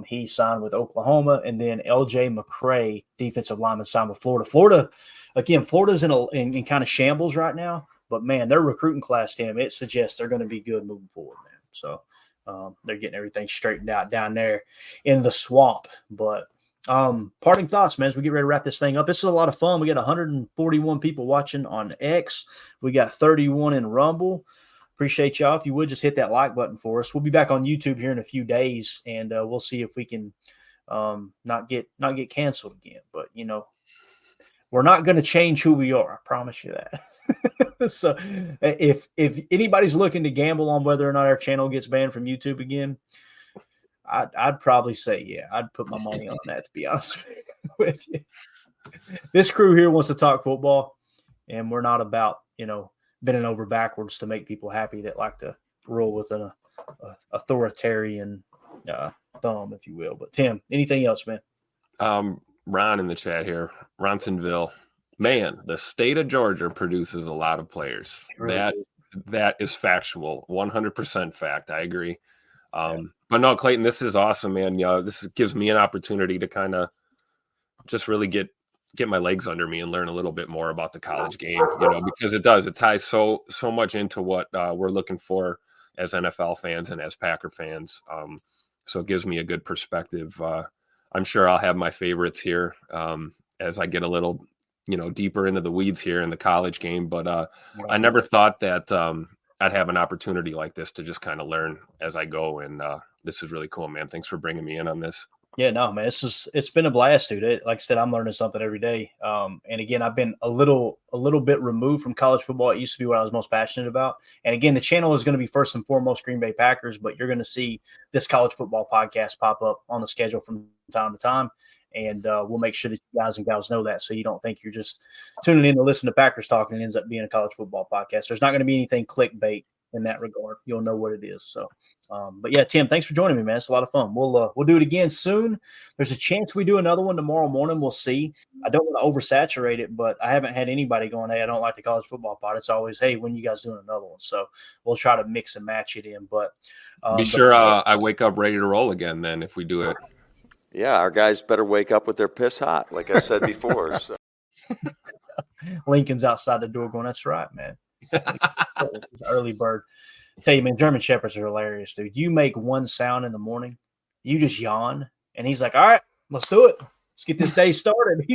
He signed with Oklahoma, and then LJ McCray, defensive lineman, signed with Florida. Florida's in kind of shambles right now, but man, their recruiting class, Tim, it suggests they're going to be good moving forward, man. So they're getting everything straightened out down there in the swamp. But parting thoughts, man, as we get ready to wrap this thing up. This is a lot of fun. We got 141 people watching on X. We got 31 in Rumble. Appreciate y'all. If you would just hit that like button for us. We'll be back on YouTube here in a few days, and we'll see if we can not get canceled again. But we're not going to change who we are. I promise you that. So if anybody's looking to gamble on whether or not our channel gets banned from YouTube again, I'd probably say yeah. I'd put my money on that, to be honest with you. This crew here wants to talk football, and we're not about bending over backwards to make people happy that like to roll with an authoritarian thumb, if you will. But Tim, anything else, man? Ron in the chat here, Ronsonville, man, the state of Georgia produces a lot of players. Really? That is factual, 100% fact. I agree. But no, Clayton, this is awesome, man. This gives me an opportunity to kind of just really get my legs under me and learn a little bit more about the college game, because it ties so much into what we're looking for as NFL fans and as Packer fans. So it gives me a good perspective. I'm sure I'll have my favorites here as I get a little, deeper into the weeds here in the college game. But I never thought that I'd have an opportunity like this to just kind of learn as I go. And this is really cool, man. Thanks for bringing me in on this. Yeah, no, man, it's been a blast, dude. Like I said, I'm learning something every day. And again, I've been a little bit removed from college football. It used to be what I was most passionate about. And again, the channel is going to be first and foremost Green Bay Packers, but you're going to see this college football podcast pop up on the schedule from time to time. And we'll make sure that you guys and gals know that, so you don't think you're just tuning in to listen to Packers talk and it ends up being a college football podcast. There's not going to be anything clickbait in that regard. You'll know what it is. So, but yeah, Tim, thanks for joining me, man. It's a lot of fun. We'll do it again soon. There's a chance we do another one tomorrow morning. We'll see. I don't want to oversaturate it, but I haven't had anybody going, hey, I don't like the college football pod. It's always, hey, when you guys doing another one? So we'll try to mix and match it in. But be sure I wake up ready to roll again then if we do it. Yeah, our guys better wake up with their piss hot, like I said before. So. Lincoln's outside the door going, that's right, man. Early bird. Tell you, man, German Shepherds are hilarious, dude. You make one sound in the morning, you just yawn, and he's like, all right, let's do it. Let's get this day started.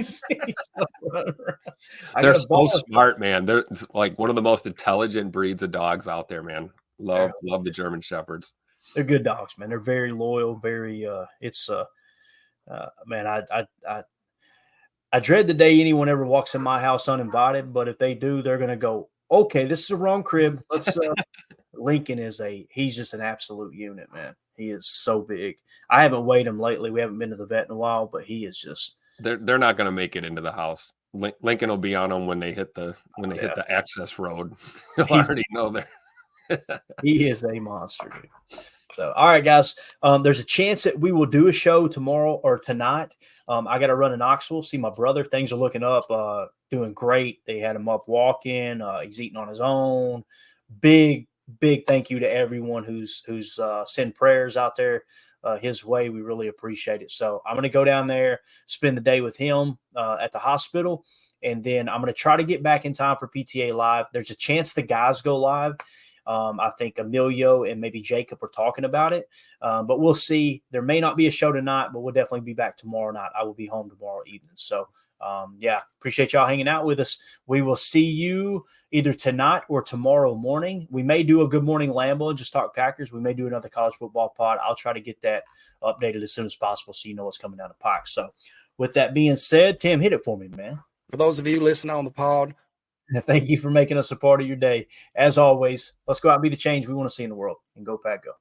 They're so smart, man. They're like one of the most intelligent breeds of dogs out there, man. Love the German Shepherds. They're good dogs, man. They're very loyal, very man, I dread the day anyone ever walks in my house uninvited, but if they do, they're going to go, okay, this is the wrong crib. Let's Lincoln he's just an absolute unit, man. He is so big. I haven't weighed him lately. We haven't been to the vet in a while, but he is just. They're not going to make it into the house. Lincoln will be on them when they hit the access road. You'll already know that. He is a monster, dude. So, all right, guys. There's a chance that we will do a show tomorrow or tonight. I got to run to Knoxville, see my brother. Things are looking up, doing great. They had him up walking. He's eating on his own. Big thank you to everyone who's sent prayers out there his way. We really appreciate it. So I'm going to go down there, spend the day with him at the hospital, and then I'm going to try to get back in time for PTA Live. There's a chance the guys go live. I think Emilio and maybe Jacob are talking about it, but we'll see. There may not be a show tonight, but we'll definitely be back tomorrow night. I will be home tomorrow evening. So, appreciate y'all hanging out with us. We will see you either tonight or tomorrow morning. We may do a Good Morning Lambeau and just talk Packers. We may do another college football pod. I'll try to get that updated as soon as possible so you know what's coming down the pike. So, with that being said, Tim, hit it for me, man. For those of you listening on the pod, thank you for making us a part of your day. As always, let's go out and be the change we want to see in the world. And go Pack, go.